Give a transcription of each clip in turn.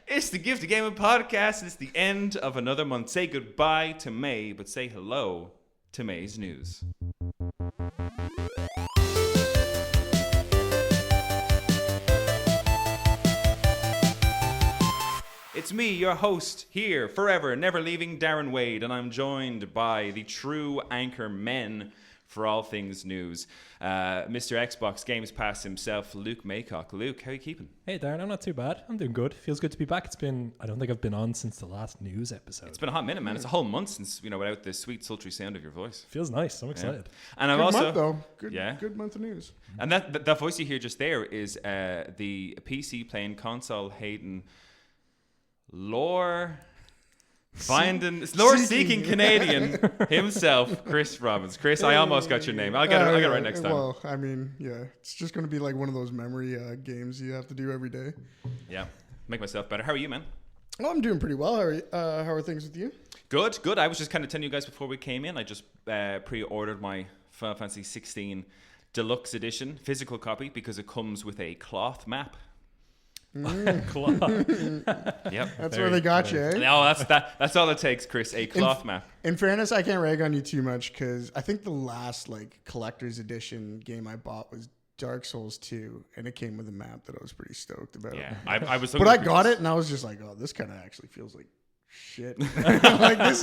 It's the Gift of Gaming podcast. It's the end of another month. Say goodbye to May, but say hello to May's news. It's me, your host, here forever, never leaving, Darren Wade, and I'm joined by the true anchor men for all things news, Mr. Xbox Games Pass himself, Luke Maycock. Luke, how are you keeping? Hey Darren, I'm not too bad. I'm doing good. Feels good to be back. I don't think I've been on since the last news episode. It's been a hot minute, man. It's a whole month since, without the sweet, sultry sound of your voice. Feels nice. I'm excited. Yeah. And I'm good also... month, though. Good month of news. And that voice you hear just there is the PC playing, console hating, lore-seeking Canadian himself, Chris Robbins. Chris, I almost got your name. I'll get it right next time. Well, I mean, yeah, it's just going to be like one of those memory games you have to do every day. Yeah, make myself better. How are you, man? Oh, I'm doing pretty well. How are things with you? Good. I was just kind of telling you guys before we came in, I just pre-ordered my Final Fantasy 16 Deluxe Edition physical copy because it comes with a cloth map. Cloth. Yep. That's where they got you, eh? No, that's all it takes, Chris. A cloth map. In fairness, I can't rag on you too much because I think the last collector's edition game I bought was Dark Souls 2, and it came with a map that I was pretty stoked about. Yeah, I was. But I got it, and I was just like, "Oh, this kind of actually feels like shit." Like this,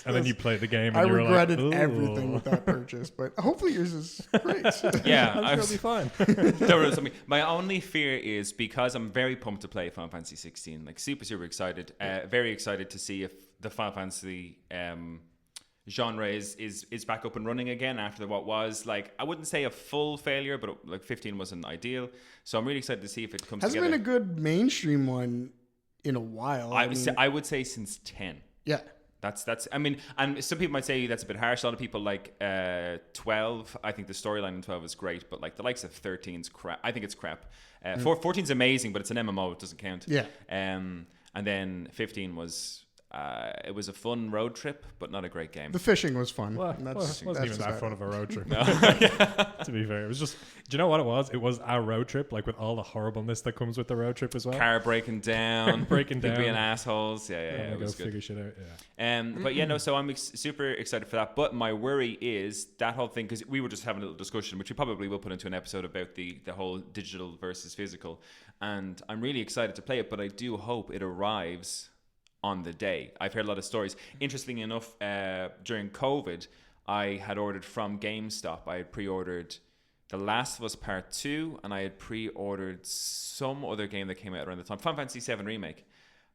and then you play the game. And I you were regretted like, everything with that purchase, but hopefully yours is great. Yeah, I'm sure it'll be fine. Don't worry, something. My only fear is because I'm very pumped to play Final Fantasy 16. Like super excited. Very excited to see if the Final Fantasy genre is back up and running again after what was I wouldn't say a full failure, but 15 wasn't ideal. So I'm really excited to see if it comes Hasn't together. been a good mainstream one in a while. I would say since 10. Yeah. That's I mean, and some people might say that's a bit harsh. A lot of people like 12. I think the storyline in 12 is great, but the likes of 13's crap. I think it's crap. 14's amazing, but it's an MMO. It doesn't count. Yeah. And then 15 was it was a fun road trip, but not a great game. The fishing was fun. Well, it wasn't even that fun of a road trip. No. To be fair, it was just. Do you know what it was? It was our road trip, with all the horribleness that comes with the road trip as well. Car breaking down, being assholes. Yeah. It was go good. figure shit out. Yeah. But yeah, no. So I'm super excited for that. But my worry is that whole thing, because we were just having a little discussion, which we probably will put into an episode about the whole digital versus physical. And I'm really excited to play it, but I do hope it arrives on the day. I've heard a lot of stories. Interestingly enough, during COVID, I had ordered from GameStop. I had pre-ordered The Last of Us Part 2, and I had pre-ordered some other game that came out around the time. Final Fantasy 7 Remake.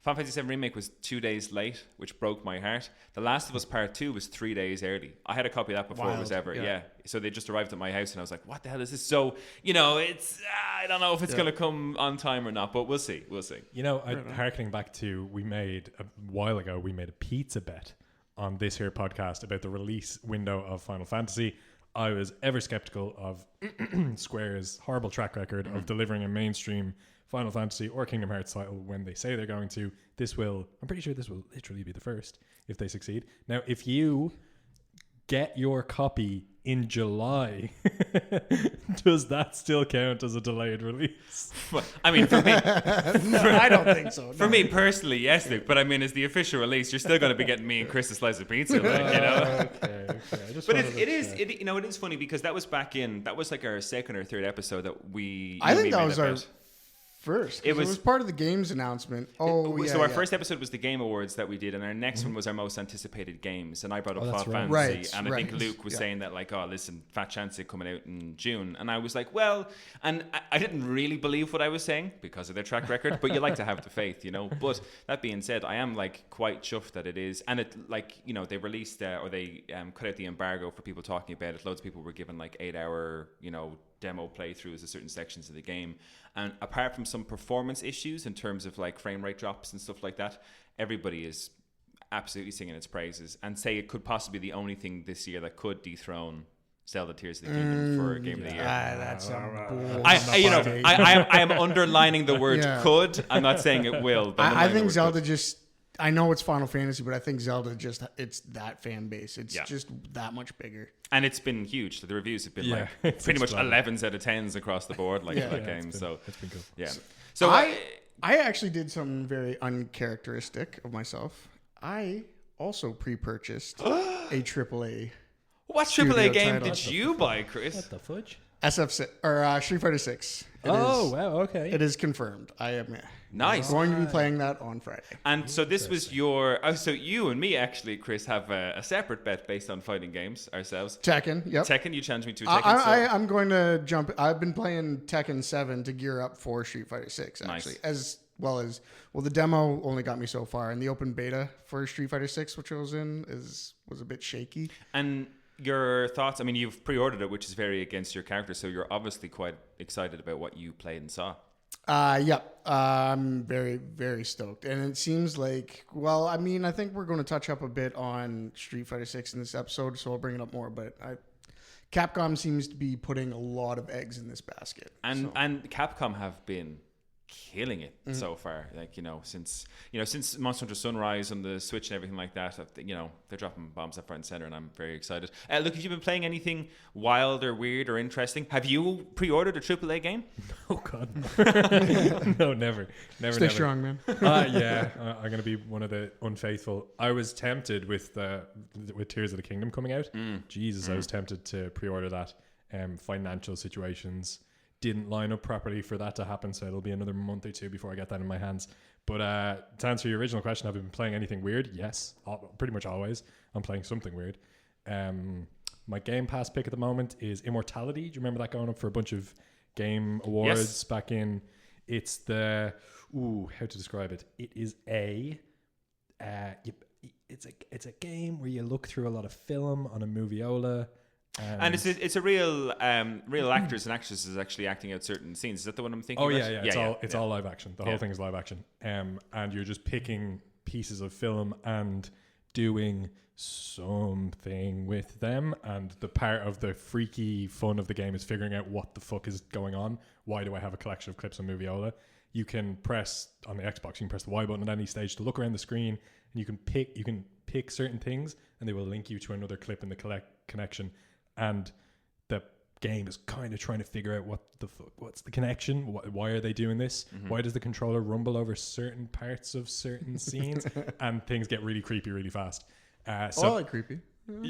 Final Fantasy 7 Remake was 2 days late, which broke my heart. The Last of Us Part 2 was 3 days early. I had a copy of that before it was ever. Yeah. So they just arrived at my house, and I was like, what the hell is this? So, it's, I don't know if it's going to come on time or not, but we'll see. Harkening back to, a while ago, we made a pizza bet on this here podcast about the release window of Final Fantasy. I was ever skeptical of Square's horrible track record of delivering a mainstream Final Fantasy or Kingdom Hearts title when they say they're going to. I'm pretty sure this will literally be the first if they succeed. Now, if you get your copy in July, does that still count as a delayed release? Well, I mean, for me, I don't think so. For me personally, yes, Luke. But I mean, as the official release, you're still going to be getting me and Chris a slice of pizza, Okay. But it is funny because that was our second or third episode that we. I think that was our first. It was part of the games announcement. So our first episode was the Game Awards that we did, and our next one was our most anticipated games. And I brought up Final Fantasy, right. and I think Luke was saying that listen, Fat Chance is coming out in June, and I was like, well, and I didn't really believe what I was saying because of their track record, but you like to have the faith, But that being said, I am quite chuffed that it is, and it they released or they cut out the embargo for people talking about it. Loads of people were given 8-hour demo playthroughs of certain sections of the game, and apart from some performance issues in terms of frame rate drops and stuff like that, everybody is absolutely singing its praises and say it could possibly be the only thing this year that could dethrone Zelda Tears of the Kingdom for Game of the Year. That's I am underlining the word could. I'm not saying it will. But I think Zelda just. I know it's Final Fantasy, but I think Zelda it's that fan base. It's just that much bigger. And it's been huge. The reviews have been pretty much 11s out of 10s across the board, that game. It's been cool. Yeah. I actually did something very uncharacteristic of myself. I also pre-purchased a AAA. What Studio AAA game title. did you buy, Chris? What the fudge? SF6 or Street Fighter 6. Wow, okay. It is confirmed. I am Nice. going to be playing that on Friday. And so this was your... Oh, so you and me, actually, Chris, have a separate bet based on fighting games ourselves. Tekken, yep. Tekken, you challenged me to Tekken. I'm going to jump. I've been playing Tekken 7 to gear up for Street Fighter 6, actually. Nice. The demo only got me so far, and the open beta for Street Fighter 6, which I was in, was a bit shaky. And your thoughts? I mean, you've pre-ordered it, which is very against your character, so you're obviously quite excited about what you played and saw. I'm very, very stoked. And it seems like, well, I mean, I think we're going to touch up a bit on Street Fighter 6 in this episode, so I'll bring it up more. But Capcom seems to be putting a lot of eggs in this basket. And Capcom have been killing it so far. Like, since Monster Hunter Sunrise on the Switch and everything like that, they're dropping bombs left, right, and center, and I'm very excited. Look, have you been playing anything wild or weird or interesting? Have you pre-ordered a AAA game? Oh God, no, never. Stay strong, man. Yeah, I'm gonna be one of the unfaithful. I was tempted with Tears of the Kingdom coming out. I was tempted to pre-order that. Financial situations didn't line up properly for that to happen, so it'll be another month or two before I get that in my hands. But to answer your original question, have I been playing anything weird? Yes, pretty much always. I'm playing something weird. My Game Pass pick at the moment is Immortality. Do you remember that going up for a bunch of game awards back in? It's how to describe it? It is it's a game where you look through a lot of film on a moviola. And it's a real actors and actresses actually acting out certain scenes. Is that the one I'm thinking? Oh about? yeah. It's all live action. The whole thing is live action. And you're just picking pieces of film and doing something with them. And the part of the freaky fun of the game is figuring out what the fuck is going on. Why do I have a collection of clips on Moviola? You can press on the Xbox. You can press the Y button at any stage to look around the screen, and you can pick certain things, and they will link you to another clip in the connection. And the game is kind of trying to figure out what's the connection. Why are they doing this? Why does the controller rumble over certain parts of certain scenes? And things get really creepy really fast. Creepy.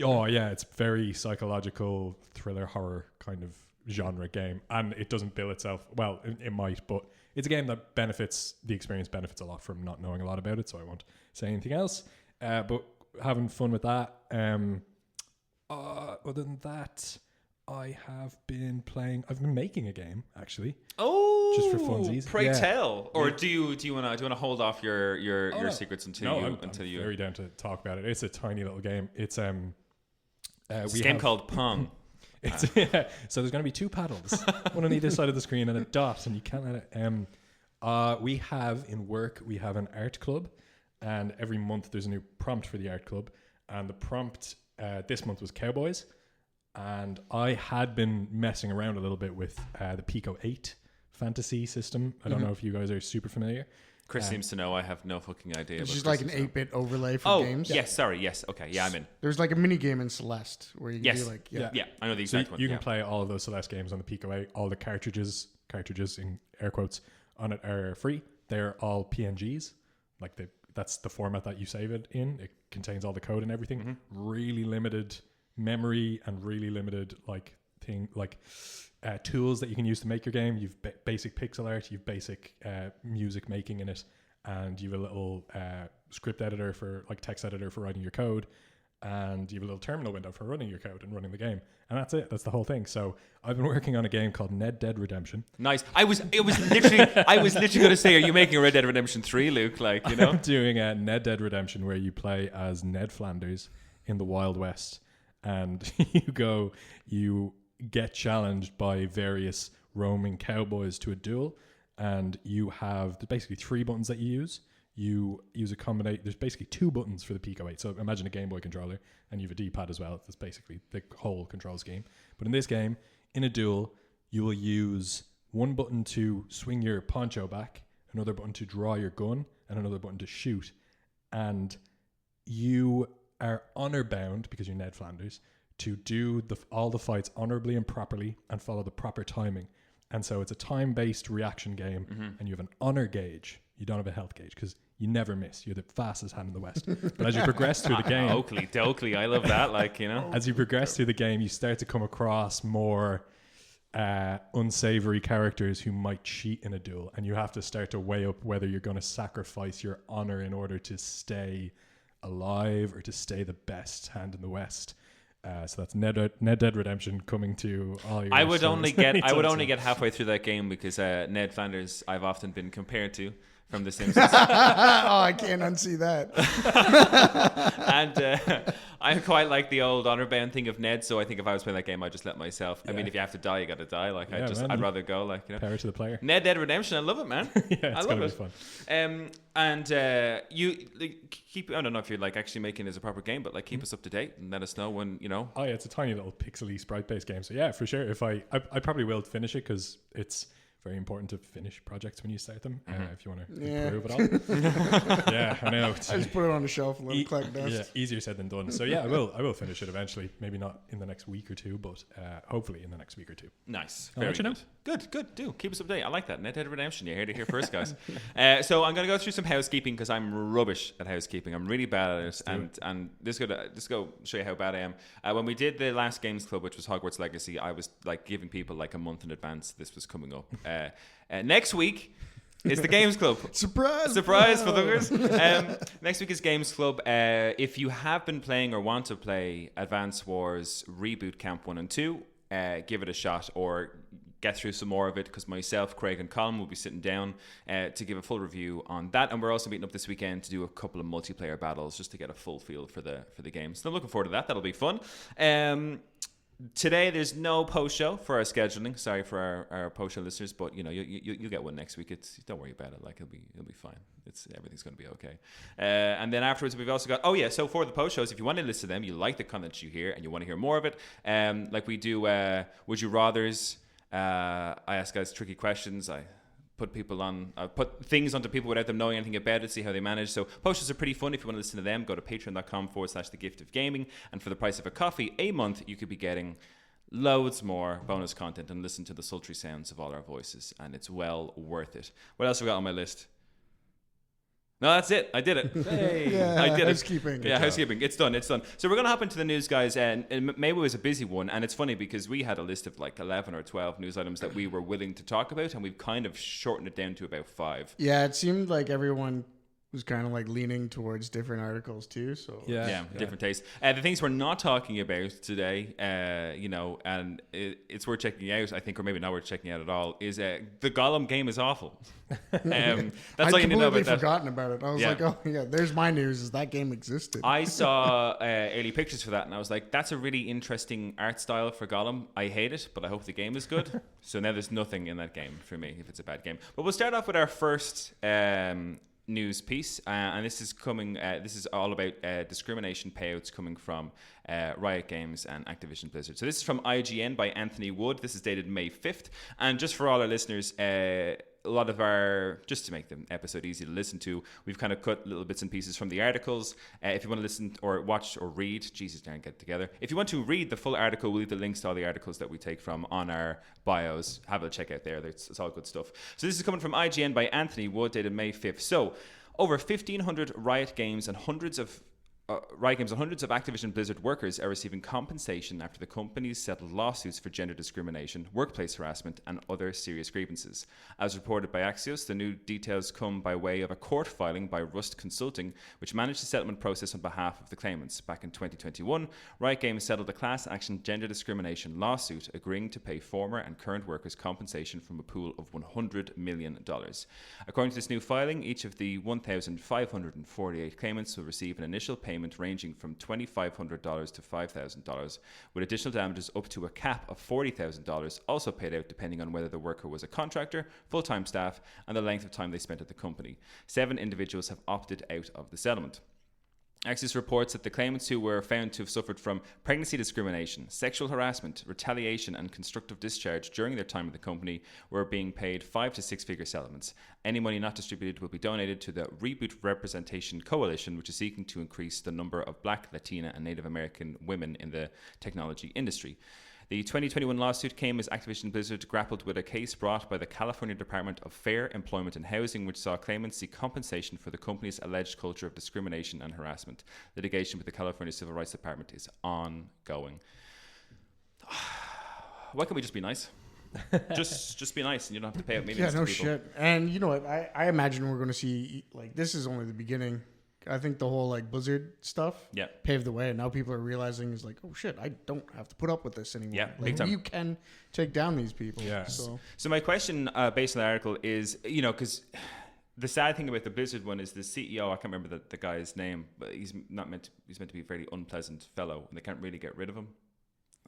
Oh yeah, it's very psychological thriller horror kind of genre game, and it doesn't bill itself well. It might, but it's a game that the experience benefits a lot from not knowing a lot about it. So I won't say anything else. But having fun with that. Other than that, I've been making a game actually. Oh, just for funsies. Pray tell. Or do you want to hold off your secrets until I'm you? Very down to talk about it. It's a tiny little game. It's a game called Pong. So there's going to be two paddles, one on either side of the screen, and a dot, and you can't let it. We have an art club, and every month there's a new prompt for the art club, and the prompt this month was cowboys, and I had been messing around a little bit with the Pico 8 fantasy system. I don't know if you guys are super familiar. Chris seems to know. I have no fucking idea. It's just like an 8-bit overlay for games. Yes, sorry, yes, okay, yeah, I'm in. There's like a mini game in Celeste where you can do like I know the exact one. You can play all of those Celeste games on the Pico 8. All the cartridges in air quotes on it are free. They're all PNGs, that's the format that you save it in. It contains all the code and everything. Really limited memory and really limited tools that you can use to make your game. You've basic pixel art, you've basic music making in it, and you have a little script editor text editor for writing your code, and you have a little terminal window for running your code and running the game, and that's it. That's the whole thing. So I've been working on a game called Red Dead Redemption. Nice. I was literally going to say, are you making a Red Dead Redemption 3, Luke? I'm doing a Ned Dead Redemption where you play as Ned Flanders in the Wild West, and you get challenged by various roaming cowboys to a duel, and you have basically 3 buttons that you use. You use a combination. There's basically 2 buttons for the Pico 8. So imagine a Game Boy controller, and you have a D-pad as well. That's basically the whole control scheme. But in this game, in a duel, you will use 1 button to swing your poncho back, another button to draw your gun, and another button to shoot. And you are honor bound, because you're Ned Flanders, to do all the fights honorably and properly and follow the proper timing. And so it's a time-based reaction game, and you have an honor gauge. You don't have a health gauge because you never miss. You're the fastest hand in the West. But as you progress through the game... Oakley, I love that, like, you know. As you progress through the game, you start to come across more unsavory characters who might cheat in a duel, and you have to start to weigh up whether you're going to sacrifice your honor in order to stay alive or to stay the best hand in the West. So that's Ned Dead Redemption coming to all your... I would only get halfway through that game because Ned Flanders I've often been compared to from The Simpsons. Oh, I can't unsee that. And I quite like the old honor bound thing of Ned, so I think if I was playing that game, I'd just let myself. I mean, if you have to die, you got to die. Like, I'd rather go. Like, you know, power to the player. Ned Dead Redemption, I love it, man. It's gonna be fun. And you keep. I don't know if you're like actually making it as a proper game, but like keep us up to date and let us know when you know. Oh yeah, it's a tiny little pixely sprite based game. So yeah, for sure. If I probably will finish it because it's very important to finish projects when you start them. If you want to improve it all. Yeah, I know. I just put it on the shelf and let it collect dust. Yeah, easier said than done. So yeah, I will finish it eventually. Maybe not in the next week or two, but hopefully in the next week or two. Nice. I'll let you know. Good. Do keep us up to date. I like that. Ned Dead Redemption. You heard it here first, guys. So I'm going to go through some housekeeping because I'm rubbish at housekeeping. I'm really bad at it. And this go show you how bad I am. When we did the last Games Club, which was Hogwarts Legacy, I was like giving people like a month in advance this was coming up. Next week is the Games Club. Surprise, motherfuckers. Next week is Games Club. If you have been playing or want to play Advance Wars Reboot Camp 1 and 2, give it a shot or get through some more of it because myself, Craig and Colin will be sitting down to give a full review on that, and we're also meeting up this weekend to do a couple of multiplayer battles just to get a full feel for the game. So I'm looking forward to that. That'll be fun. Today there's no post show for our scheduling. Sorry for our post show listeners, but you know you'll get one next week. Don't worry about it. Like it'll be fine. Everything's going to be okay. And then afterwards we've also got so for the post shows, if you want to listen to them, you like the content you hear and you want to hear more of it, like we do Would You Rathers. I ask guys tricky questions. I put things onto people without them knowing anything about it, see how they manage. So posters are pretty fun. If you want to listen to them, go to patreon.com/thegiftofgaming. And for the price of a coffee a month, you could be getting loads more bonus content and listen to the sultry sounds of all our voices. And it's well worth it. What else have we got on my list? No, that's it. I did it. Hey, I did housekeeping. Yeah, housekeeping. It's done. So we're going to hop into the news, guys. And maybe it was a busy one. And it's funny because we had a list of like 11 or 12 news items that we were willing to talk about. And we've kind of shortened it down to about 5. Yeah, it seemed like everyone was kind of like leaning towards different articles too. So yeah. Different tastes. The things we're not talking about today, and it's worth checking out, I think, or maybe not worth checking out at all, is the Gollum game is awful. That's all you need to know about that. I'd completely forgotten about it. I was like, oh yeah, there's my news, is that game existed. I saw early pictures for that and I was like, that's a really interesting art style for Gollum. I hate it, but I hope the game is good. So now there's nothing in that game for me if it's a bad game. But we'll start off with our first news piece, and this is coming. This is all about discrimination payouts coming from Riot Games and Activision Blizzard. So this is from IGN by Anthony Wood. This is dated May 5th, and just for all our listeners, a lot of just to make the episode easy to listen to, we've kind of cut little bits and pieces from the articles. If you want to listen or watch or read, Jesus, Darren, get it together. If you want to read the full article, we'll leave the links to all the articles that we take from on our bios. Have a check out there. It's all good stuff. So this is coming from IGN by Anthony Wood, dated May 5th. So over 1,500 Riot Games and hundreds of Activision Blizzard workers are receiving compensation after the companies settled lawsuits for gender discrimination, workplace harassment, and other serious grievances. As reported by Axios, the new details come by way of a court filing by Rust Consulting, which managed the settlement process on behalf of the claimants. Back in 2021, Riot Games settled a class action gender discrimination lawsuit, agreeing to pay former and current workers compensation from a pool of $100 million. According to this new filing, each of the 1,548 claimants will receive an initial payment ranging from $2,500 to $5,000, with additional damages up to a cap of $40,000 also paid out depending on whether the worker was a contractor, full-time staff, and the length of time they spent at the company. 7 individuals have opted out of the settlement. Axios reports that the claimants who were found to have suffered from pregnancy discrimination, sexual harassment, retaliation, and constructive discharge during their time at the company were being paid 5 to 6 figure settlements. Any money not distributed will be donated to the Reboot Representation Coalition, which is seeking to increase the number of Black, Latina, and Native American women in the technology industry. The 2021 lawsuit came as Activision Blizzard grappled with a case brought by the California Department of Fair Employment and Housing, which saw claimants seek compensation for the company's alleged culture of discrimination and harassment. Litigation with the California Civil Rights Department is ongoing. Why can't we just be nice? just be nice, and you don't have to pay out millions. Yeah, no to people. shit. And you know what? I imagine we're going to see, like, this is only the beginning. I think the whole like Blizzard stuff paved the way, and now people are realizing is like, oh shit, I don't have to put up with this anymore. Yeah, like you can take down these people. Yeah. So my question, based on the article, is because the sad thing about the Blizzard one is the CEO. I can't remember the guy's name, but he's meant to be a very unpleasant fellow, and they can't really get rid of him.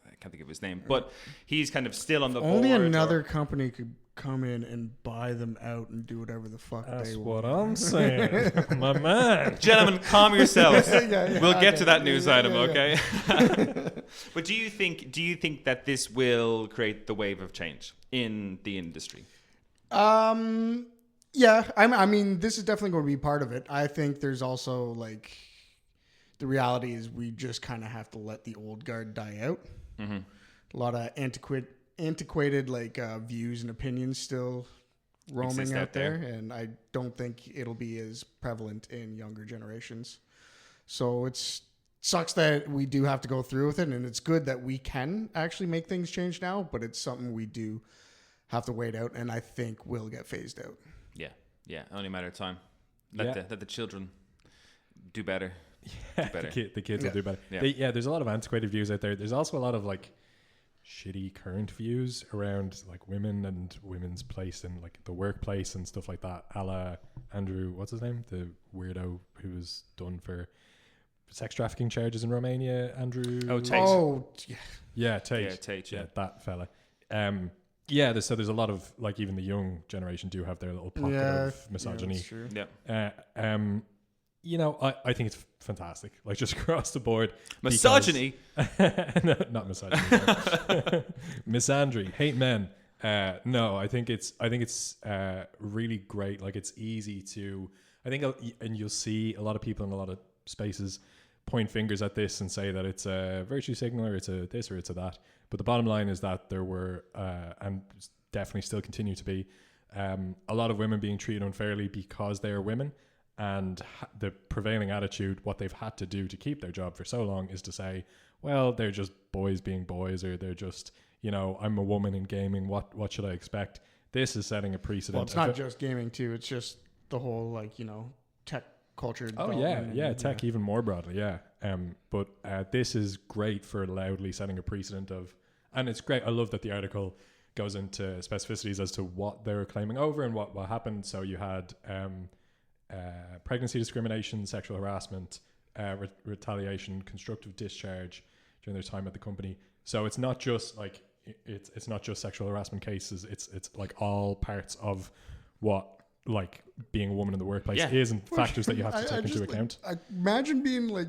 I can't think of his name, but he's kind of still on the board. Only another company could come in and buy them out and do whatever the fuck That's they what want. I'm saying. My man. Gentlemen, calm yourselves. We'll get to that news item, yeah. okay? But do you think that this will create the wave of change in the industry? Yeah, I mean, this is definitely going to be part of it. I think there's also like the reality is we just kind of have to let the old guard die out. Mm-hmm. A lot of antiquated like views and opinions still roaming out there, and I don't think it'll be as prevalent in younger generations. So it sucks that we do have to go through with it, and it's good that we can actually make things change now, but it's something we do have to wait out, and I think will get phased out. Yeah, only a matter of time. Let the children do better. Yeah, the kids will do better. Yeah. There's a lot of antiquated views out there. There's also a lot of like shitty current views around like women and women's place in like the workplace and stuff like that. A la Andrew, what's his name? The weirdo who was done for sex trafficking charges in Romania. Andrew. Oh, Tate. Oh, yeah, Tate. Yeah, Tate. Yeah, that fella. There's a lot of like even the young generation do have their little pocket of misogyny. Yeah, that's true. I think it's fantastic. Like just across the board. Misogyny? No, not misogyny. Misandry. Hate men. No, I think it's really great. Like it's easy to, I think, and you'll see a lot of people in a lot of spaces point fingers at this and say that it's a virtue signal or it's a this or it's a that. But the bottom line is that there were, and definitely still continue to be, a lot of women being treated unfairly because they are women. And the prevailing attitude, what they've had to do to keep their job for so long is to say, well, they're just boys being boys, or they're just, I'm a woman in gaming. What should I expect? This is setting a precedent. Well, it's not just gaming too. It's just the whole tech culture. Oh yeah, tech even more broadly. Yeah. But this is great for loudly setting a precedent of, and it's great. I love that the article goes into specificities as to what they were claiming over and what happened. So you had pregnancy discrimination, sexual harassment, retaliation, constructive discharge during their time at the company. So it's not just like it's not just sexual harassment cases. It's like all parts of what like being a woman in the workplace is, and factors that you have to take into account. I imagine being like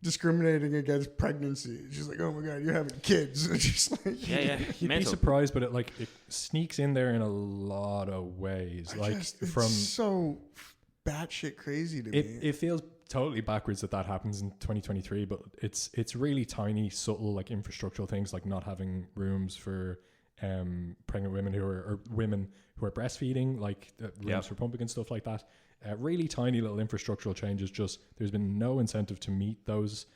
discriminating against pregnancy. It's just like, oh my god, you're having kids. It's just like You'd be surprised, but it sneaks in there in a lot of ways. It's so batshit crazy to me. It feels totally backwards that happens in 2023, but it's really tiny, subtle, like infrastructural things, like not having rooms for pregnant women or women who are breastfeeding, like rooms for pumping and stuff like that. Really tiny little infrastructural changes. Just there's been no incentive to meet those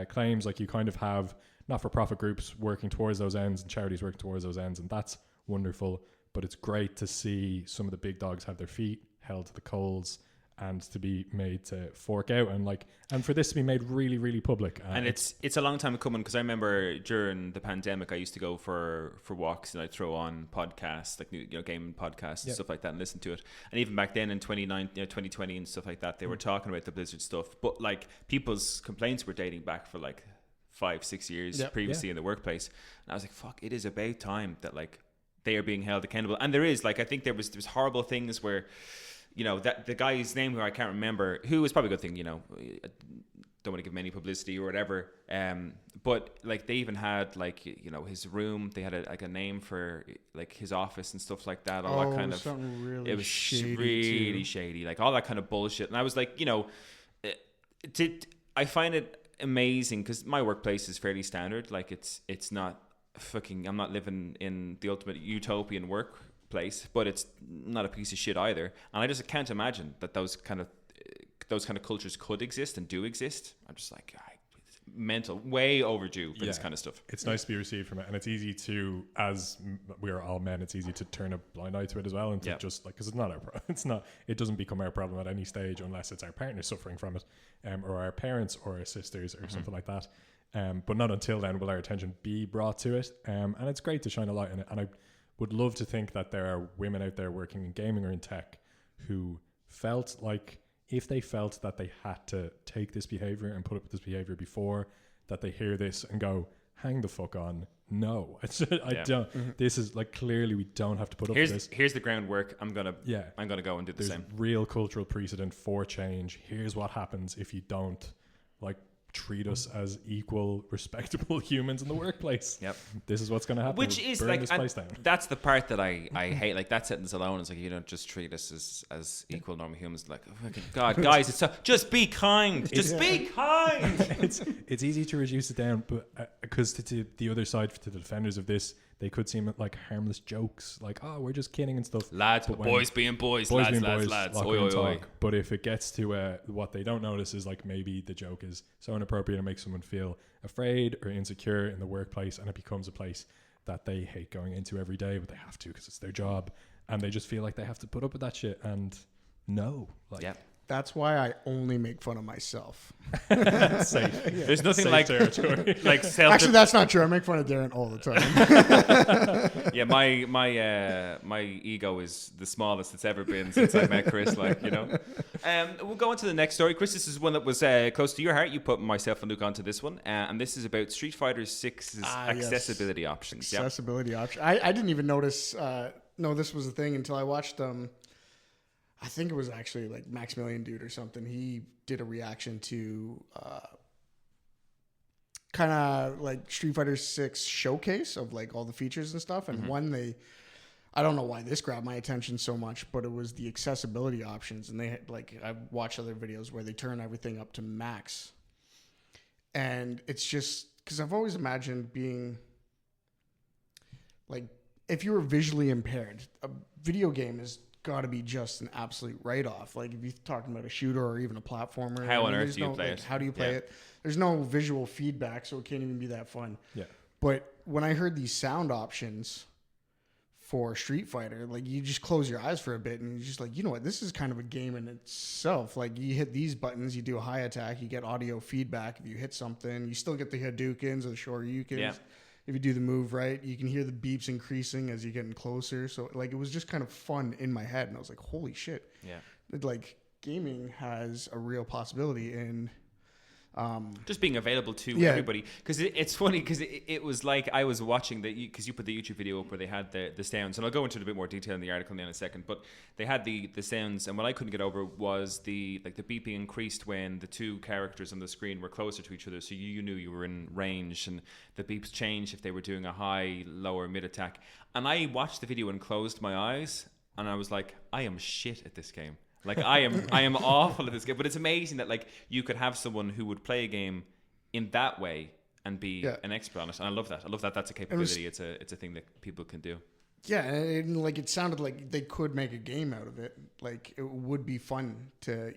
claims. Like you kind of have not-for-profit groups working towards those ends and charities working towards those ends, and that's wonderful. But it's great to see some of the big dogs have their feet held to the coals and to be made to fork out and for this to be made really, really public. And it's a long time coming, because I remember during the pandemic I used to go for walks and I'd throw on podcasts, like gaming podcasts and stuff like that, and listen to it. And even back then in 2020 and stuff like that, they were talking about the Blizzard stuff, but like people's complaints were dating back for like 5-6 years previously in the workplace. And I was like, fuck, it is about time that like they are being held accountable. And there is, like, I think there was horrible things where that the guy's name, who I can't remember, who was probably a good thing, I don't want to give him any publicity or whatever. But like they even had like, his room, they had a name for like his office and stuff like that. All that kind of, really it was shady really shady, like all that kind of bullshit. And I was like, I find it amazing because my workplace is fairly standard. Like it's not fucking. I'm not living in the ultimate utopian workplace, but it's not a piece of shit either. And I just can't imagine that those kind of cultures could exist and do exist. I'm just like, it's mental, way overdue for this kind of stuff. It's nice to be received from it, and it's easy to, as we are all men, it's easy to turn a blind eye to it as well, and to just like, because it doesn't become our problem at any stage unless it's our partner suffering from it, or our parents or our sisters or something like that. But not until then will our attention be brought to it. And it's great to shine a light on it. And I would love to think that there are women out there working in gaming or in tech who felt like, if they felt that they had to take this behavior and put up with this behavior before, that they hear this and go, hang the fuck on. No, I don't. This is like, clearly we don't have to put up with this. Here's the groundwork. I'm gonna go and do the same. Real cultural precedent for change. Here's what happens if you don't like treat us as equal, respectable humans in the workplace. Yep. This is what's going to happen. Which is like, that's the part that I hate. Like that sentence alone is like, you don't just treat us as equal normal humans. Like, oh my God, guys, it's just be kind. Just be kind. It's easy to reduce it down, but because to the other side, to the defenders of this, they could seem like harmless jokes, like, oh, we're just kidding and stuff. Lads, boys being boys, lads. Oi. But if it gets to what they don't notice is like, maybe the joke is so inappropriate and makes someone feel afraid or insecure in the workplace, and it becomes a place that they hate going into every day, but they have to because it's their job, and they just feel like they have to put up with that shit. And that's why I only make fun of myself. Safe. There's nothing Safe like territory. like self. Actually, that's not true. I make fun of Darren all the time. Yeah, my ego is the smallest it's ever been since I met Chris. Like, you know. We'll go on to the next story. Chris, this is one that was close to your heart. You put myself and Luke onto this one, and this is about Street Fighter 6's accessibility options. Accessibility options. I didn't even notice. No, this was a thing until I watched I think it was actually like Maximilian Dude or something. He did a reaction to kind of like Street Fighter 6 showcase of like all the features and stuff. And I don't know why this grabbed my attention so much, but it was the accessibility options. And they had, like, I've watched other videos where they turn everything up to max. And it's just because I've always imagined being like, if you were visually impaired, a video game is got to be just an absolute write-off. Like if you're talking about a shooter or even a platformer, how on earth do you play it? How do you play it? There's no visual feedback, so it can't even be that fun. Yeah. But when I heard these sound options for Street Fighter, like you just close your eyes for a bit and you're just like, you know what, this is kind of a game in itself. Like you hit these buttons, you do a high attack, you get audio feedback. If you hit something, you still get the Hadoukens or the Shoryukens. Yeah. If you do the move right, you can hear the beeps increasing as you're getting closer. So like it was just kind of fun in my head, and I was like, "Holy shit!" Yeah, like gaming has a real possibility in just being available to everybody. Because it's funny because it was like I was watching because you put the YouTube video up where they had the sounds, and I'll go into a bit more detail in the article in a second. But they had the sounds, and what I couldn't get over was the beeping increased when the two characters on the screen were closer to each other, so you knew you were in range, and the beeps changed if they were doing a high, lower, mid attack. And I watched the video and closed my eyes, and I was like, I am shit at this game. Like I am awful at this game, but it's amazing that like you could have someone who would play a game in that way and be an expert on it. And I love that. That's a capability. It's a thing that people can do. Yeah, and like it sounded like they could make a game out of it. Like it would be fun to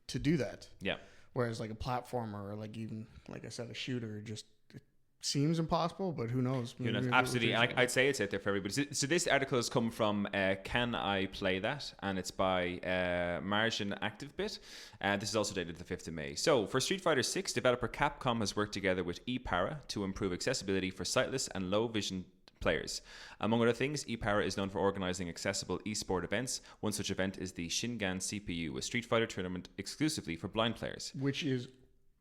do that. Yeah. Whereas like a platformer or like even like I said a shooter just seems impossible, but who knows? Absolutely. I'd say it's out there for everybody. So this article has come from Can I Play That? And it's by Margin ActiveBit. This is also dated the 5th of May. So for Street Fighter 6, developer Capcom has worked together with ePara to improve accessibility for sightless and low vision players. Among other things, ePara is known for organizing accessible esport events. One such event is the Shingan CPU, a Street Fighter tournament exclusively for blind players. Which is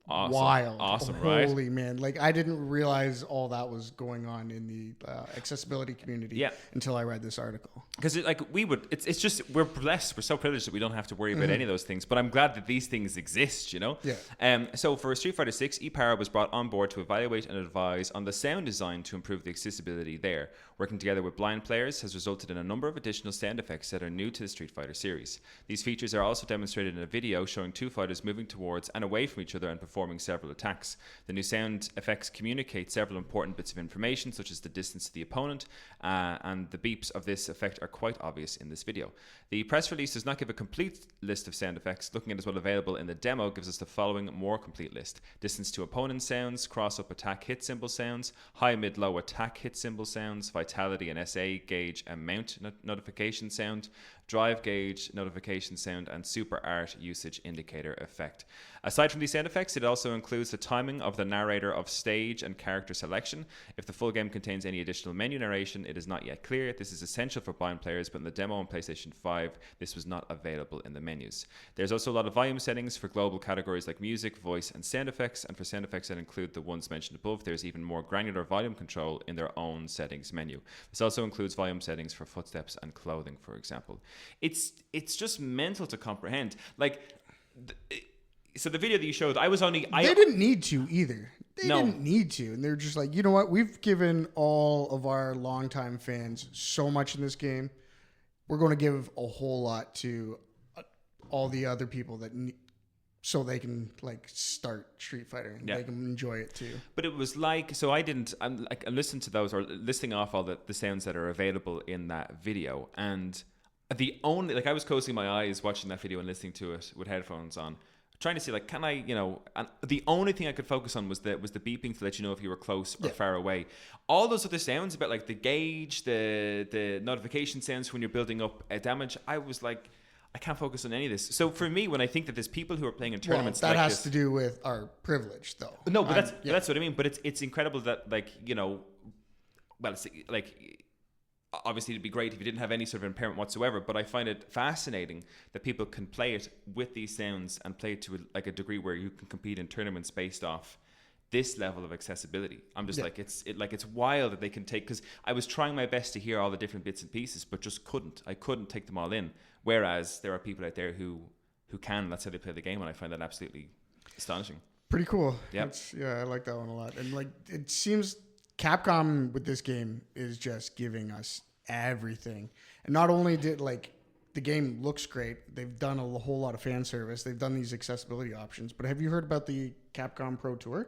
awesome. Wild. Awesome, right? Holy man. Like I didn't realize all that was going on in the accessibility community until I read this article. Because it's just, we're blessed. We're so privileged that we don't have to worry about any of those things. But I'm glad that these things exist, you know? Yeah. So for Street Fighter 6, ePara was brought on board to evaluate and advise on the sound design to improve the accessibility there. Working together with blind players has resulted in a number of additional sound effects that are new to the Street Fighter series. These features are also demonstrated in a video showing two fighters moving towards and away from each other and performing performing several attacks. The new sound effects communicate several important bits of information, such as the distance to the opponent, and the beeps of this effect are quite obvious in this video. The press release does not give a complete list of sound effects. Looking at as well available in the demo gives us the following more complete list: distance to opponent sounds, cross-up attack hit symbol sounds, high, mid, low attack hit symbol sounds, vitality and SA gauge and mount notification sound, drive gauge notification sound, and super art usage indicator effect. Aside from these sound effects, it also includes the timing of the narrator of stage and character selection. If the full game contains any additional menu narration, it is not yet clear. This is essential for blind players, but in the demo on PlayStation 5, this was not available in the menus. There's also a lot of volume settings for global categories like music, voice, and sound effects, and for sound effects that include the ones mentioned above, there's even more granular volume control in their own settings menu. This also includes volume settings for footsteps and clothing, for example. It's just mental to comprehend. So the video that you showed, they didn't need to either. They didn't need to. And they're just like, you know what? We've given all of our longtime fans so much in this game. We're going to give a whole lot to all the other people that so they can start Street Fighter and they can enjoy it too. But it was I listened to those, or listing off all the sounds that are available in that video, and the only I was closing my eyes watching that video and listening to it with headphones on, trying to see can I, and the only thing I could focus on was the beeping to let you know if you were close or far away. All those other sounds about the gauge, the notification sounds when you're building up damage, I was like, I can't focus on any of this. So for me, when I think that there's people who are playing in tournaments that has to do with our privilege, though. No, but that's what I mean. But it's incredible that obviously it'd be great if you didn't have any sort of impairment whatsoever, but I find it fascinating that people can play it with these sounds and play it to a degree where you can compete in tournaments based off this level of accessibility. I'm just it's wild that they can take, because I was trying my best to hear all the different bits and pieces, but just couldn't. I couldn't take them all in. Whereas there are people out there who can. That's how they play the game, and I find that absolutely astonishing. Pretty cool. Yep. I like that one a lot. And it seems Capcom with this game is just giving us everything. And not only did the game looks great, they've done a whole lot of fan service. They've done these accessibility options. But have you heard about the Capcom Pro Tour?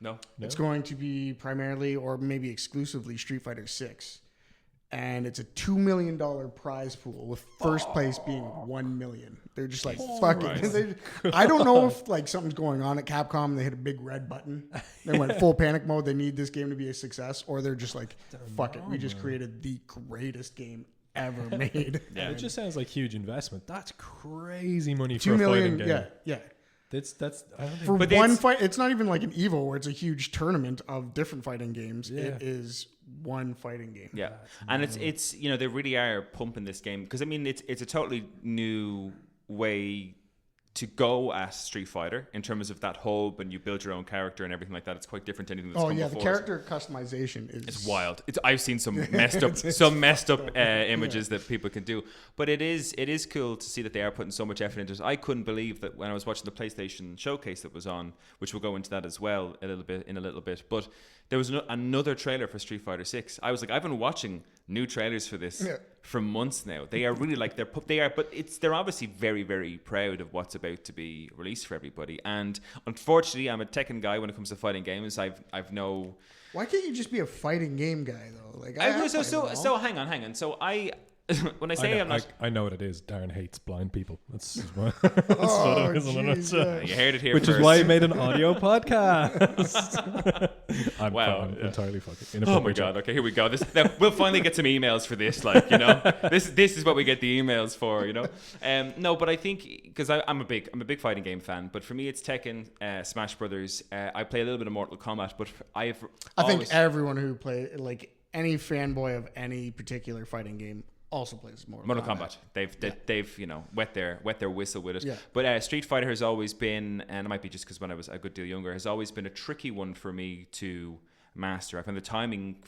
No. It's going to be primarily or maybe exclusively Street Fighter 6. And it's a $2 million prize pool with first place being $1 million. They're just like, fuck it. I don't know if something's going on at Capcom. They hit a big red button. They went full panic mode. They need this game to be a success. Or they're just like, fuck it. We just created the greatest game ever made. It just sounds like huge investment. That's crazy money for $2 a million, fighting game. Yeah. That's I don't think for one fight. It's not even like an EVO where it's a huge tournament of different fighting games. Yeah. It is one fighting game. Yeah, and it's they really are pumping this game, because I mean it's a totally new way to go at Street Fighter in terms of that hub, and you build your own character and everything like that. It's quite different to anything that's come before. The character customization is... It's wild. I've seen some messed up images that people can do, but it is cool to see that they are putting so much effort into it. I couldn't believe that when I was watching the PlayStation showcase that was on, which we'll go into that as well in a little bit, but there was another trailer for Street Fighter 6. I was like, I've been watching new trailers for this for months now. They are really but they're obviously very, very proud of what's about to be released for everybody. And unfortunately, I'm a Tekken guy when it comes to fighting games. I've no. Why can't you just be a fighting game guy though? So hang on. So when I say I know what it is. Darren hates blind people. That's what it is. You heard it here which first. is why he made an audio podcast. I'm entirely fucking. Oh my god! Okay, here we go. We'll finally get some emails for this. This is what we get the emails for. No, but I think because I'm a big fighting game fan. But for me, it's Tekken, Smash Brothers. I play a little bit of Mortal Kombat, but I think everyone who play any fanboy of any particular fighting game also plays Mortal Kombat. They've wet their whistle with it. Yeah. But Street Fighter has always been, and it might be just because when I was a good deal younger, has always been a tricky one for me to master. I found the timing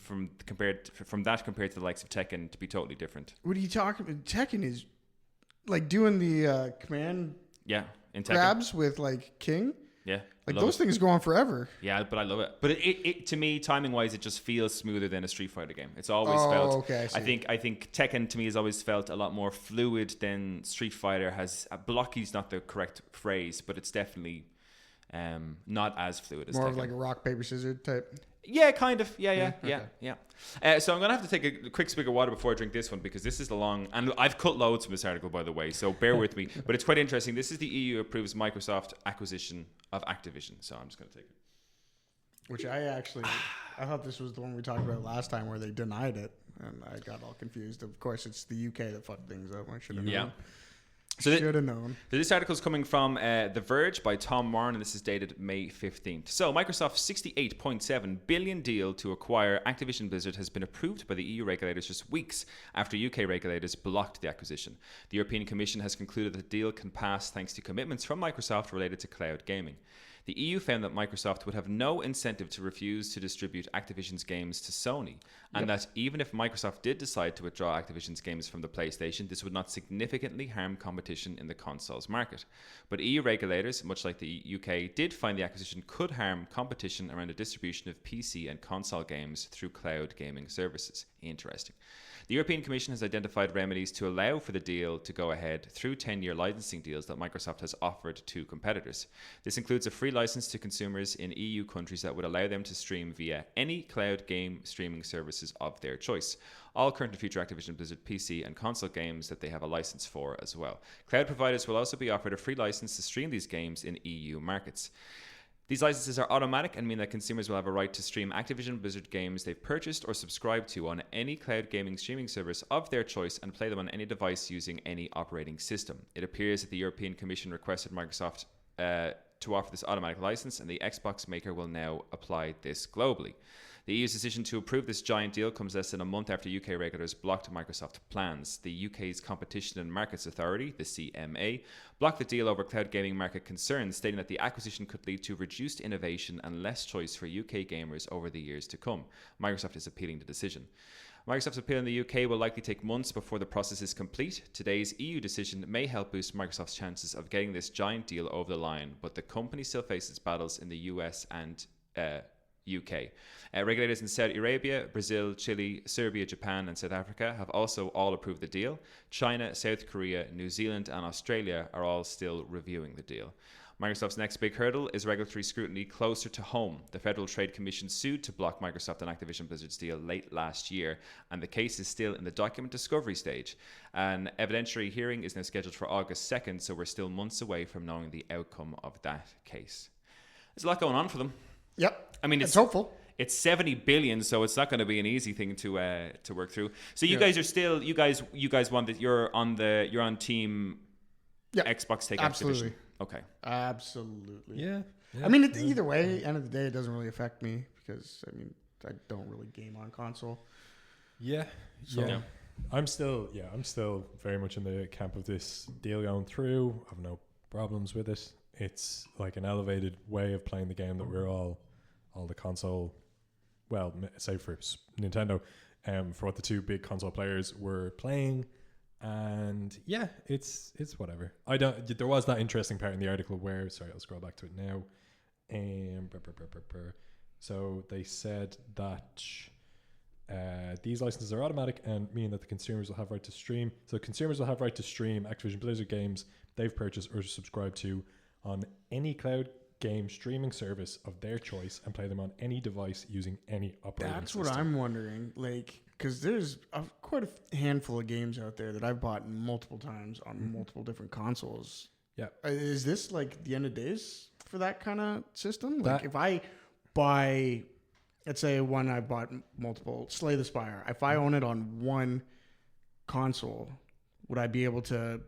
compared to the likes of Tekken to be totally different. What are you talking about? Tekken is doing the command in Tekken. grabs with King. Yeah. Those things go on forever. Yeah, but I love it. But it to me, timing wise, it just feels smoother than a Street Fighter game. It's always felt. Okay, I think Tekken to me has always felt a lot more fluid than Street Fighter has. Blocky's not the correct phrase, but it's definitely not as fluid as More of Tekken. like a rock, paper, scissors type. Yeah, kind of. Yeah. Okay. So I'm going to have to take a quick swig of water before I drink this one because this is the long... And I've cut loads from this article, by the way, so bear with me. But it's quite interesting. This is the EU approves Microsoft acquisition of Activision. So I'm just going to take it. Which I thought this was the one we talked about last time where they denied it. And I got all confused. Of course, it's the UK that fucked things up. I should have known. Yeah. Should have known. So this article is coming from The Verge by Tom Moran, and this is dated May 15th. So Microsoft's $68.7 billion deal to acquire Activision Blizzard has been approved by the EU regulators just weeks after UK regulators blocked the acquisition. The European Commission has concluded that the deal can pass thanks to commitments from Microsoft related to cloud gaming. The EU found that Microsoft would have no incentive to refuse to distribute Activision's games to Sony, and that even if Microsoft did decide to withdraw Activision's games from the PlayStation, this would not significantly harm competition in the consoles market. But EU regulators, much like the UK, did find the acquisition could harm competition around the distribution of PC and console games through cloud gaming services. Interesting. The European Commission has identified remedies to allow for the deal to go ahead through 10-year licensing deals that Microsoft has offered to competitors. This includes a free license to consumers in EU countries that would allow them to stream via any cloud game streaming services of their choice. All current and future Activision Blizzard PC and console games that they have a license for as well. Cloud providers will also be offered a free license to stream these games in EU markets. These licenses are automatic and mean that consumers will have a right to stream Activision Blizzard games they've purchased or subscribed to on any cloud gaming streaming service of their choice and play them on any device using any operating system. It appears that the European Commission requested Microsoft to offer this automatic license, and the Xbox maker will now apply this globally. The EU's decision to approve this giant deal comes less than a month after UK regulators blocked Microsoft plans. The UK's Competition and Markets Authority, the CMA, blocked the deal over cloud gaming market concerns, stating that the acquisition could lead to reduced innovation and less choice for UK gamers over the years to come. Microsoft is appealing the decision. Microsoft's appeal in the UK will likely take months before the process is complete. Today's EU decision may help boost Microsoft's chances of getting this giant deal over the line, but the company still faces battles in the US and UK. Regulators in Saudi Arabia, Brazil, Chile, Serbia, Japan, and South Africa have also all approved the deal. China, South Korea, New Zealand, and Australia are all still reviewing the deal. Microsoft's next big hurdle is regulatory scrutiny closer to home. The Federal Trade Commission sued to block Microsoft and Activision Blizzard's deal late last year, and the case is still in the document discovery stage. An evidentiary hearing is now scheduled for August 2nd, so we're still months away from knowing the outcome of that case. There's a lot going on for them. Yep. I mean, it's hopeful. It's 70 billion, so it's not going to be an easy thing to work through. So you guys are still you guys want that you're on team Xbox take absolutely. Activision. Okay. Absolutely. Yeah. I mean, either way, end of the day, it doesn't really affect me because I don't really game on console. Yeah. So, yeah. I'm still very much in the camp of this deal going through. I have no problems with it. It's like an elevated way of playing the game that we're all the console, well, say for Nintendo, for what the two big console players were playing. And yeah, it's whatever. There was that interesting part in the article where, sorry, I'll scroll back to it now. So they said that these licenses are automatic and mean that the consumers will have right to stream. So consumers will have right to stream Activision Blizzard games they've purchased or subscribed to on any cloud game streaming service of their choice and play them on any device using any operating system. That's what I'm wondering. Because there's quite a handful of games out there that I've bought multiple times on multiple different consoles. Yeah. Is this like the end of days for that kind of system? Like if I buy, let's say one I bought multiple, Slay the Spire. If I own it on one console, would I be able to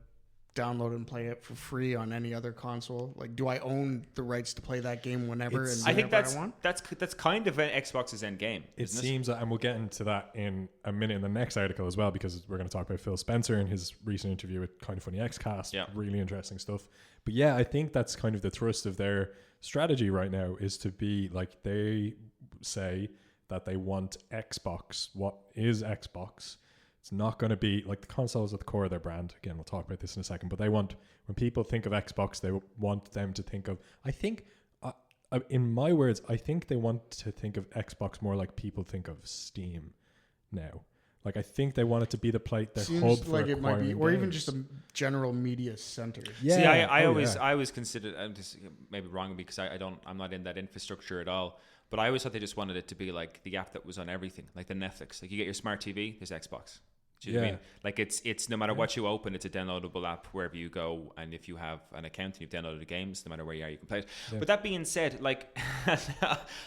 download and play it for free on any other console? Like, do I own the rights to play that game whenever and I think I want? that's kind of an Xbox's end game. It seems that, and we'll get into that in a minute in the next article as well, because we're going to talk about Phil Spencer and his recent interview with Kinda Funny Xcast. Yeah. Really interesting stuff. But yeah, I think that's kind of the thrust of their strategy right now, is to be like, they say that they want Xbox. What is Xbox? It's not going to be like the consoles at the core of their brand. Again, we'll talk about this in a second. But they want, when people think of Xbox, they want them to think of, I think, in my words, I think they want to think of Xbox more like people think of Steam now. Like I think they want it to be the hub Seems for like it might be, acquiring or even games. just a general media center. Yeah. See, I Oh, always yeah. I always considered, I'm just maybe wrong because I'm not in that infrastructure at all. But I always thought they just wanted it to be like the app that was on everything, like the Netflix. Like you get your smart TV, there's Xbox. Do you know what I mean? Like it's no matter what you open, it's a downloadable app wherever you go, and if you have an account and you've downloaded the games, no matter where you are, you can play it. Yeah. But that being said, like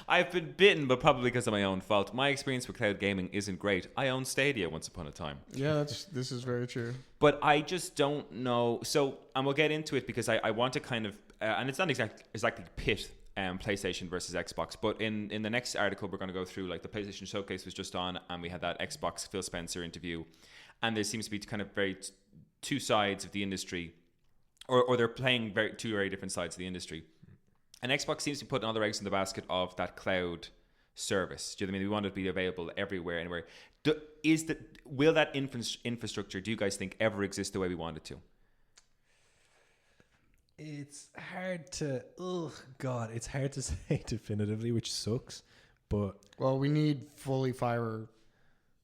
I've been bitten, but probably because of my own fault. My experience with cloud gaming isn't great. I owned Stadia once upon a time. Yeah, this is very true. But I just don't know. So, and we'll get into it because I want to kind of, and it's not exactly pit PlayStation versus Xbox. But in the next article, we're going to go through, like, the PlayStation Showcase was just on, and we had that Xbox Phil Spencer interview. And there seems to be kind of two sides of the industry, or they're playing two very different sides of the industry. And Xbox seems to be putting all their eggs in the basket of that cloud service. Do you know what I mean? We want it to be available everywhere, anywhere. Will that infrastructure, do you guys think, ever exist the way we want it to? It's hard to, it's hard to say definitively, which sucks. But Well, we need fully fiber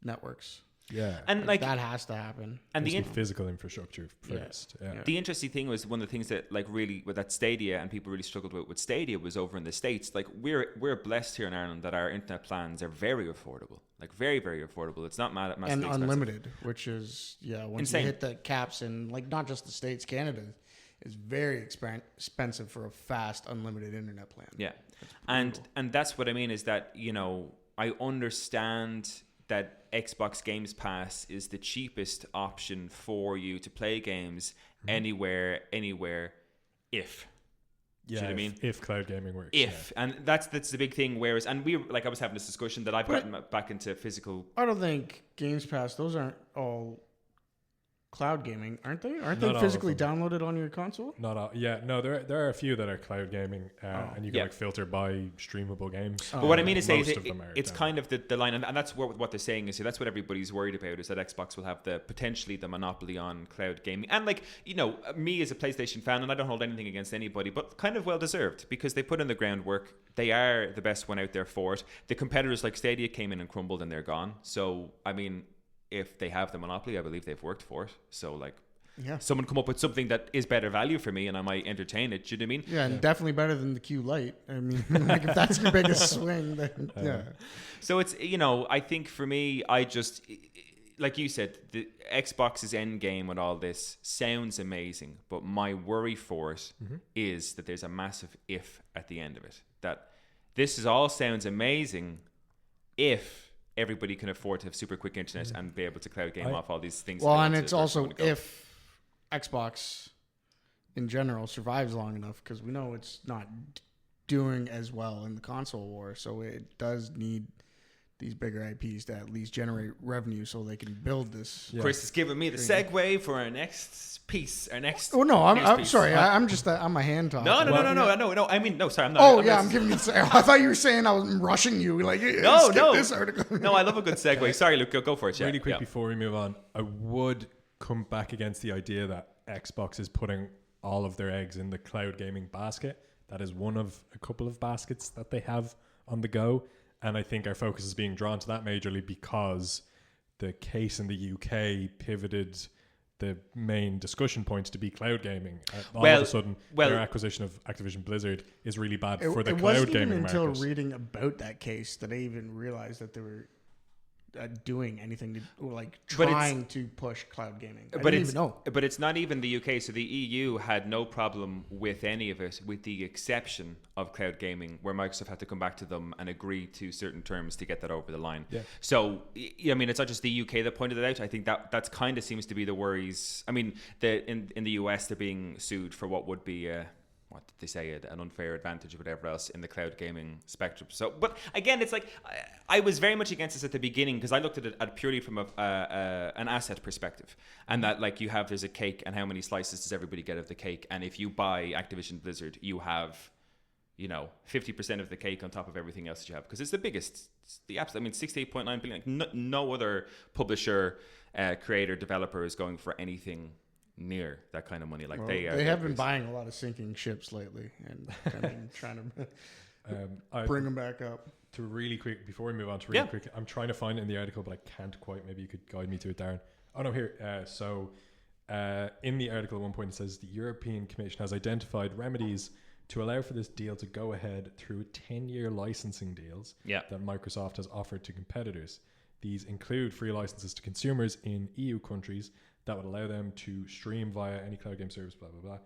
networks. yeah, And like that has to happen. and the physical infrastructure first. Yeah. the interesting thing was, one of the things that, like, really with that Stadia, and people really struggled with Stadia, was over in the States. Like, we're blessed here in Ireland that our internet plans are very affordable, like very, very affordable. It's not massively And expensive. unlimited, which is once Insane. you hit the caps in, like, not just the States, Canada is very expensive for a fast unlimited internet plan. Yeah, and that's what I mean, is that, you know, I understand that Xbox Games Pass is the cheapest option for you to play games anywhere, if. Yeah, Do you know what I mean? If cloud gaming works. And that's the big thing. Whereas, and I was having this discussion that I've gotten back into physical. I don't think Games Pass, those aren't all cloud gaming, aren't they? Aren't Not they all of physically them. downloaded on your console? Not all. Yeah, no, there are a few that are cloud gaming, and you can Yeah. like filter by streamable games. But what I mean is, Most of them are it's down. kind of the line, and that's what they're saying is, that's what everybody's worried about, is that Xbox will have potentially the monopoly on cloud gaming. And, like, you know, me as a PlayStation fan, and I don't hold anything against anybody, but kind of well deserved, because they put in the groundwork. They are the best one out there for it. The competitors like Stadia came in and crumbled, and they're gone. So, I mean, if they have the monopoly, I believe they've worked for it. So, like, Yeah. someone come up with something that is better value for me, and I might entertain it. Do you know what I mean? Yeah, and definitely better than the Q Lite. I mean, like, if that's your biggest swing, then yeah. So it's, you know, I think for me, I just, like you said, the Xbox's end game with all this sounds amazing, but my worry for it is that there's a massive if at the end of it. That this all sounds amazing if everybody can afford to have super quick internet and be able to cloud game off all these things. Well, that they and want it's to- also want to go. if Xbox in general survives long enough, because we know it's not doing as well in the console war, so it does need these bigger IPs to at least generate revenue so they can build this. Yeah. Chris is giving me the segue for our next piece. Our next. Oh no, news I'm piece. sorry. I'm just I'm a hand talker. No. I mean, no. Sorry, I'm not. Oh I'm yeah, not- I'm giving you. I thought you were saying I was rushing you. Like No, skip no. this article. No, I love a good segue. Sorry, Luke, go for it. Yeah, Really quick yeah. before we move on, I would come back against the idea that Xbox is putting all of their eggs in the cloud gaming basket. That is one of a couple of baskets that they have on the go. And I think our focus is being drawn to that majorly because the case in the UK pivoted the main discussion points to be cloud gaming. All of a sudden, their acquisition of Activision Blizzard is really bad for the it cloud wasn't even gaming until market. reading about that case that I even realized that they were doing anything to, or like, But it's- trying to push cloud gaming. I But didn't it's even know. But it's not even the UK. So the EU had no problem with any of it, with the exception of cloud gaming, where Microsoft had to come back to them and agree to certain terms to get that over the line. Yeah. So I mean, it's not just the UK that pointed it out. I think that's kind of seems to be the worries. I mean, in the US, they're being sued for what would be what did they say, an unfair advantage or whatever else in the cloud gaming spectrum. So, but again, it's like, I was very much against this at the beginning, because I looked at it purely from an asset perspective, and that, like, there's a cake, and how many slices does everybody get of the cake? And if you buy Activision Blizzard, you have, you know, 50% of the cake on top of everything else that you have, because it's the biggest, the apps. I mean, 68.9 billion. Like, no other publisher, creator, developer is going for anything near that kind of money. Like, Well, they have been buying a lot of sinking ships lately, and I mean, trying to Bring them back up. To really quick, before we move on to really quick, I'm trying to find it in the article, but I can't quite. Maybe you could guide me to it, Darren. Oh no, here. In the article at one point it says the European Commission has identified remedies to allow for this deal to go ahead through 10-year licensing deals that Microsoft has offered to competitors. These include free licenses to consumers in EU countries that would allow them to stream via any cloud game service, blah, blah, blah.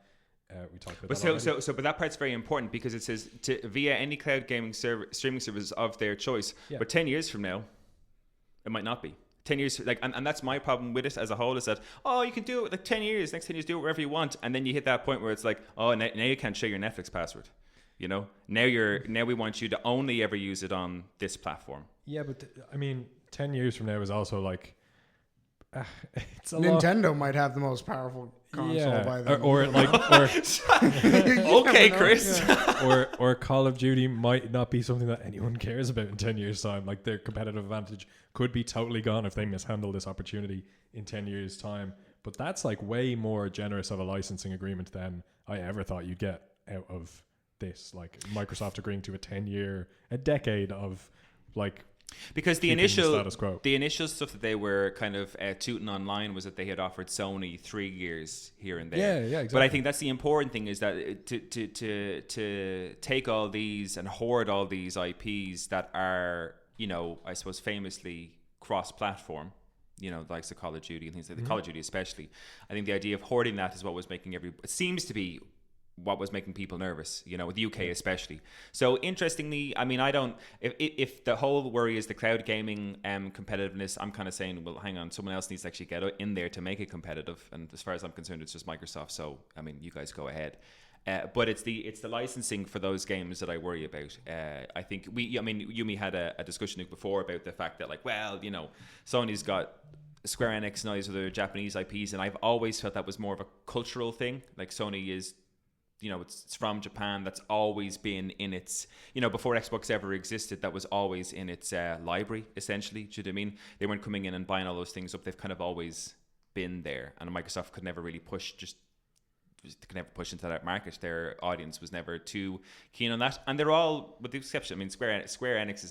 We talked about that but that part's very important because it says via any cloud gaming streaming services of their choice. Yeah. But 10 years from now, it might not be. 10 years, like, and that's my problem with it as a whole is that, you can do it like 10 years, next 10 years, do it wherever you want. And then you hit that point where it's like, now you can't share your Netflix password. You know, now we want you to only ever use it on this platform. Yeah, but 10 years from now is also like, it's a Nintendo might have the most powerful console by then. Okay, Chris. Or Call of Duty might not be something that anyone cares about in 10 years' time. Like their competitive advantage could be totally gone if they mishandle this opportunity in 10 years' time. But that's like way more generous of a licensing agreement than I ever thought you'd get out of this. Like Microsoft agreeing to a decade of like. Because the initial stuff that they were kind of tooting online was that they had offered Sony 3 years here and there. Yeah, exactly. But I think that's the important thing is that to take all these and hoard all these IPs that are, I suppose famously cross-platform, like the Call of Duty and things like the Call of Duty especially. I think the idea of hoarding that is what was making it seems to be what was making people nervous, with the UK especially. So interestingly, if the whole worry is the cloud gaming competitiveness, I'm kind of saying, well, hang on, someone else needs to actually get in there to make it competitive. And as far as I'm concerned, it's just Microsoft. So, you guys go ahead. But it's the licensing for those games that I worry about. I think Yumi had a discussion before about the fact that Sony's got Square Enix now with their Japanese IPs. And I've always felt that was more of a cultural thing. Like Sony is, it's from Japan. That's always been in its, before Xbox ever existed, that was always in its library, essentially. Do you know what I mean? They weren't coming in and buying all those things up. They've kind of always been there. And Microsoft could never really push into that market. Their audience was never too keen on that. And they're all, with the exception, Square Enix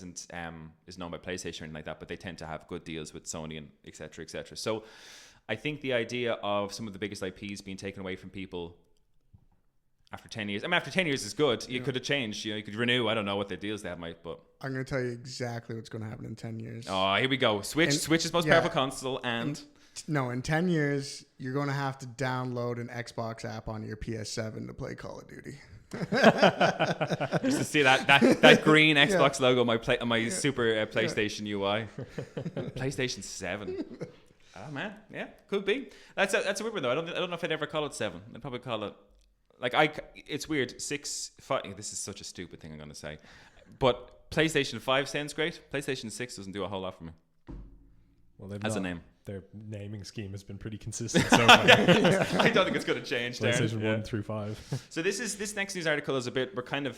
is known by PlayStation or anything like that, but they tend to have good deals with Sony and et cetera, et cetera. So I think the idea of some of the biggest IPs being taken away from people after 10 years. After 10 years is good. You could have changed. You could renew. I don't know what the deals they have, but I'm going to tell you exactly what's going to happen in 10 years. Oh, here we go. Switch is most powerful console and... in 10 years, you're going to have to download an Xbox app on your PS7 to play Call of Duty. Just to see that green Xbox logo on my super PlayStation UI. PlayStation 7. Oh, man. Yeah, could be. That's a weird one, though. I don't know if I'd ever call it 7. I'd probably call it... it's weird. 6, 5. This is such a stupid thing I'm going to say, but PlayStation 5 sounds great. PlayStation 6 doesn't do a whole lot for me. Well, as a name, their naming scheme has been pretty consistent so far. I don't think it's going to change. PlayStation 1 through 5. So this next news article is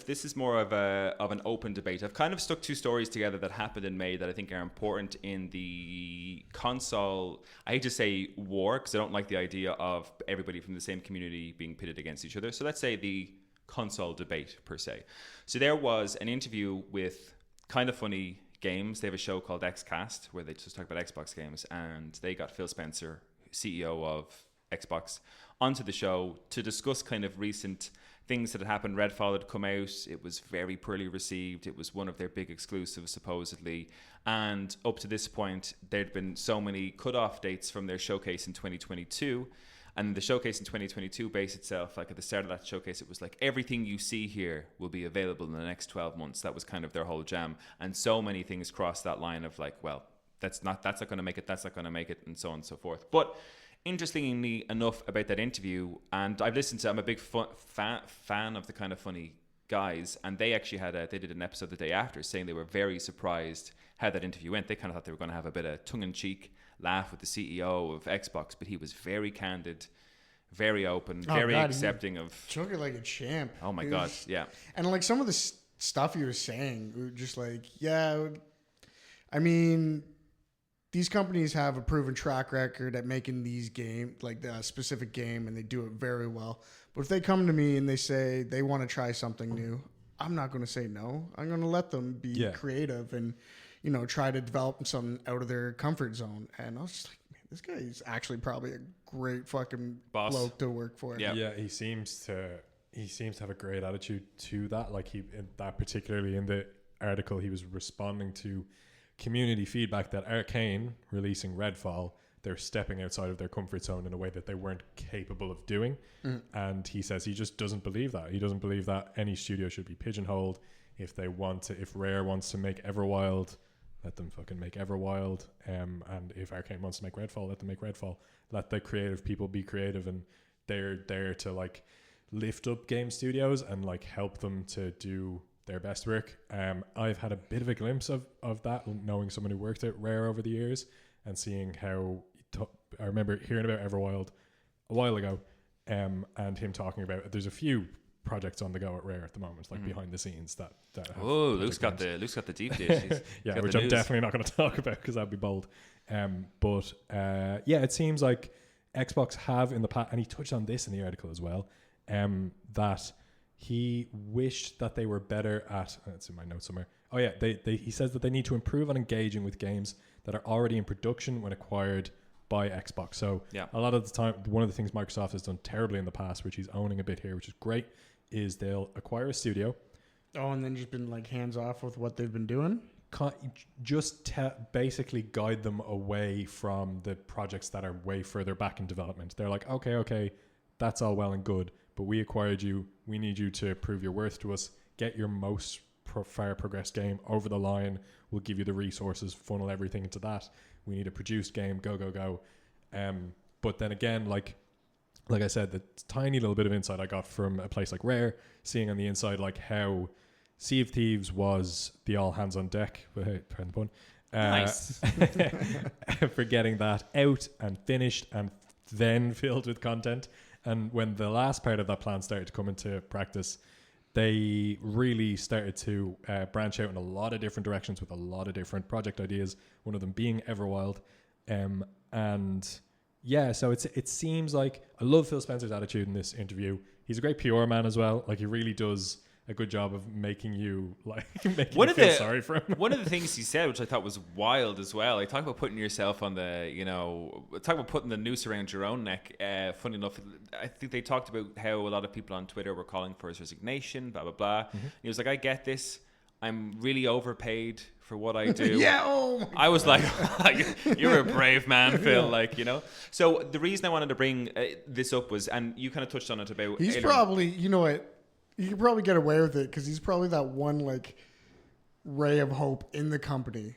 this is more of an open debate. I've kind of stuck 2 stories together that happened in May that I think are important in the console. I hate to say war because I don't like the idea of everybody from the same community being pitted against each other. So let's say the console debate per se. So there was an interview with Kinda Funny Games. They have a show called Xcast where they just talk about Xbox games, and they got Phil Spencer, CEO of Xbox, onto the show to discuss kind of recent things that had happened. Redfall had come out. It was very poorly received. It was one of their big exclusives, supposedly. And up to this point, there'd been so many cut-off dates from their showcase in 2022. And the showcase in 2022 based itself, like at the start of that showcase, it was like everything you see here will be available in the next 12 months. That was kind of their whole jam. And so many things crossed that line of like, well, that's not going to make it, that's not going to make it, and so on and so forth. But interestingly enough about that interview, and I've listened to, I'm a big fan of the Kind of Funny guys, and they actually they did an episode the day after saying they were very surprised how that interview went. They kind of thought they were going to have a bit of tongue-in-cheek laugh with the CEO of Xbox, but he was very candid, very open, accepting of... Took it like a champ. Oh my God, yeah. And like some of the stuff he was saying, just like, these companies have a proven track record at making these games, like the specific game, and they do it very well. But if they come to me and they say they want to try something new, I'm not going to say no. I'm going to let them be creative and, you know, try to develop something out of their comfort zone. And I was just like, man, this guy is actually probably a great fucking boss bloke to work for. Yeah, he seems to have a great attitude to that. Like particularly in the article, he was responding to community feedback that Arcane releasing Redfall, they're stepping outside of their comfort zone in a way that they weren't capable of doing. And he says he just doesn't believe that. He doesn't believe that any studio should be pigeonholed. If Rare wants to make Everwild, let them fucking make Everwild. And if Arcane wants to make Redfall, let them make Redfall. Let the creative people be creative, and they're there to like lift up game studios and like help them to do their best work. I've had a bit of a glimpse of that, knowing someone who worked at Rare over the years and seeing how I remember hearing about Everwild a while ago, and him talking about there's a few projects on the go at Rare at the moment, like behind the scenes that have Luke's got the deep dish. Yeah, which I'm definitely not going to talk about because that'd be bold. But it seems like Xbox have in the past, and he touched on this in the article as well, that he wished that they were better at, it's in my notes somewhere. Oh yeah, he says that they need to improve on engaging with games that are already in production when acquired by Xbox. So a lot of the time, one of the things Microsoft has done terribly in the past, which he's owning a bit here, which is great, is they'll acquire a studio. Oh, and then just been like hands off with what they've been doing? Basically guide them away from the projects that are way further back in development. They're like, okay, that's all well and good, but we acquired you. We need you to prove your worth to us. Get your most far progressed game over the line. We'll give you the resources, funnel everything into that. We need a produced game. Go. But then again, like I said, the tiny little bit of insight I got from a place like Rare, seeing on the inside like how Sea of Thieves was the all hands on deck, pardon the pun, Nice. for getting that out and finished and then filled with content. And when the last part of that plan started to come into practice, they really started to branch out in a lot of different directions with a lot of different project ideas, one of them being Everwild. So it seems like, I love Phil Spencer's attitude in this interview. He's a great PR man as well. Like, he really does a good job of making you feel sorry for him. One of the things he said, which I thought was wild as well, I talk about putting yourself on talk about putting the noose around your own neck. Funny enough, I think they talked about how a lot of people on Twitter were calling for his resignation, blah, blah, blah. Mm-hmm. He was like, I get this. I'm really overpaid for what I do. Yeah, oh my God. I was like, you're a brave man, Phil. Yeah. So the reason I wanted to bring this up was, and you kind of touched on it about... He's probably, you know what, you can probably get away with it because he's probably that one like ray of hope in the company.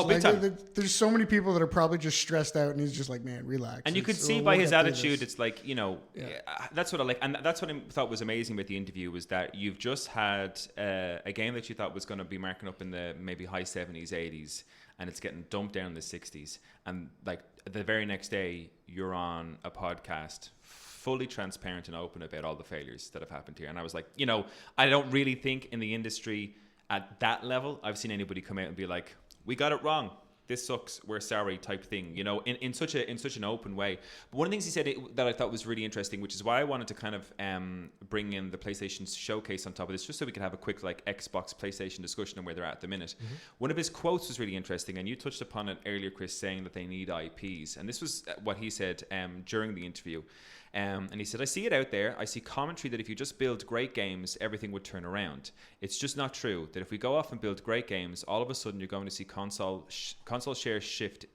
Big time. There's so many people that are probably just stressed out, and he's just like, man, relax. And you could see by his attitude, it's like, that's what I like. And that's what I thought was amazing with the interview, was that you've just had a game that you thought was going to be marking up in the maybe high 70s, 80s, and it's getting dumped down in the 60s. And like the very next day, you're on a podcast fully transparent and open about all the failures that have happened here. And I was like, I don't really think in the industry at that level I've seen anybody come out and be like, we got it wrong, this sucks, we're sorry type thing, in such an open way. But one of the things he said that I thought was really interesting, which is why I wanted to kind of bring in the PlayStation showcase on top of this, just so we could have a quick like Xbox PlayStation discussion on where they're at the minute. Mm-hmm. One of his quotes was really interesting, and you touched upon it earlier, Chris, saying that they need IPs, and this was what he said during the interview. And he said, I see it out there. I see commentary that if you just build great games, everything would turn around. It's just not true. That if we go off and build great games, all of a sudden you're going to see console share shift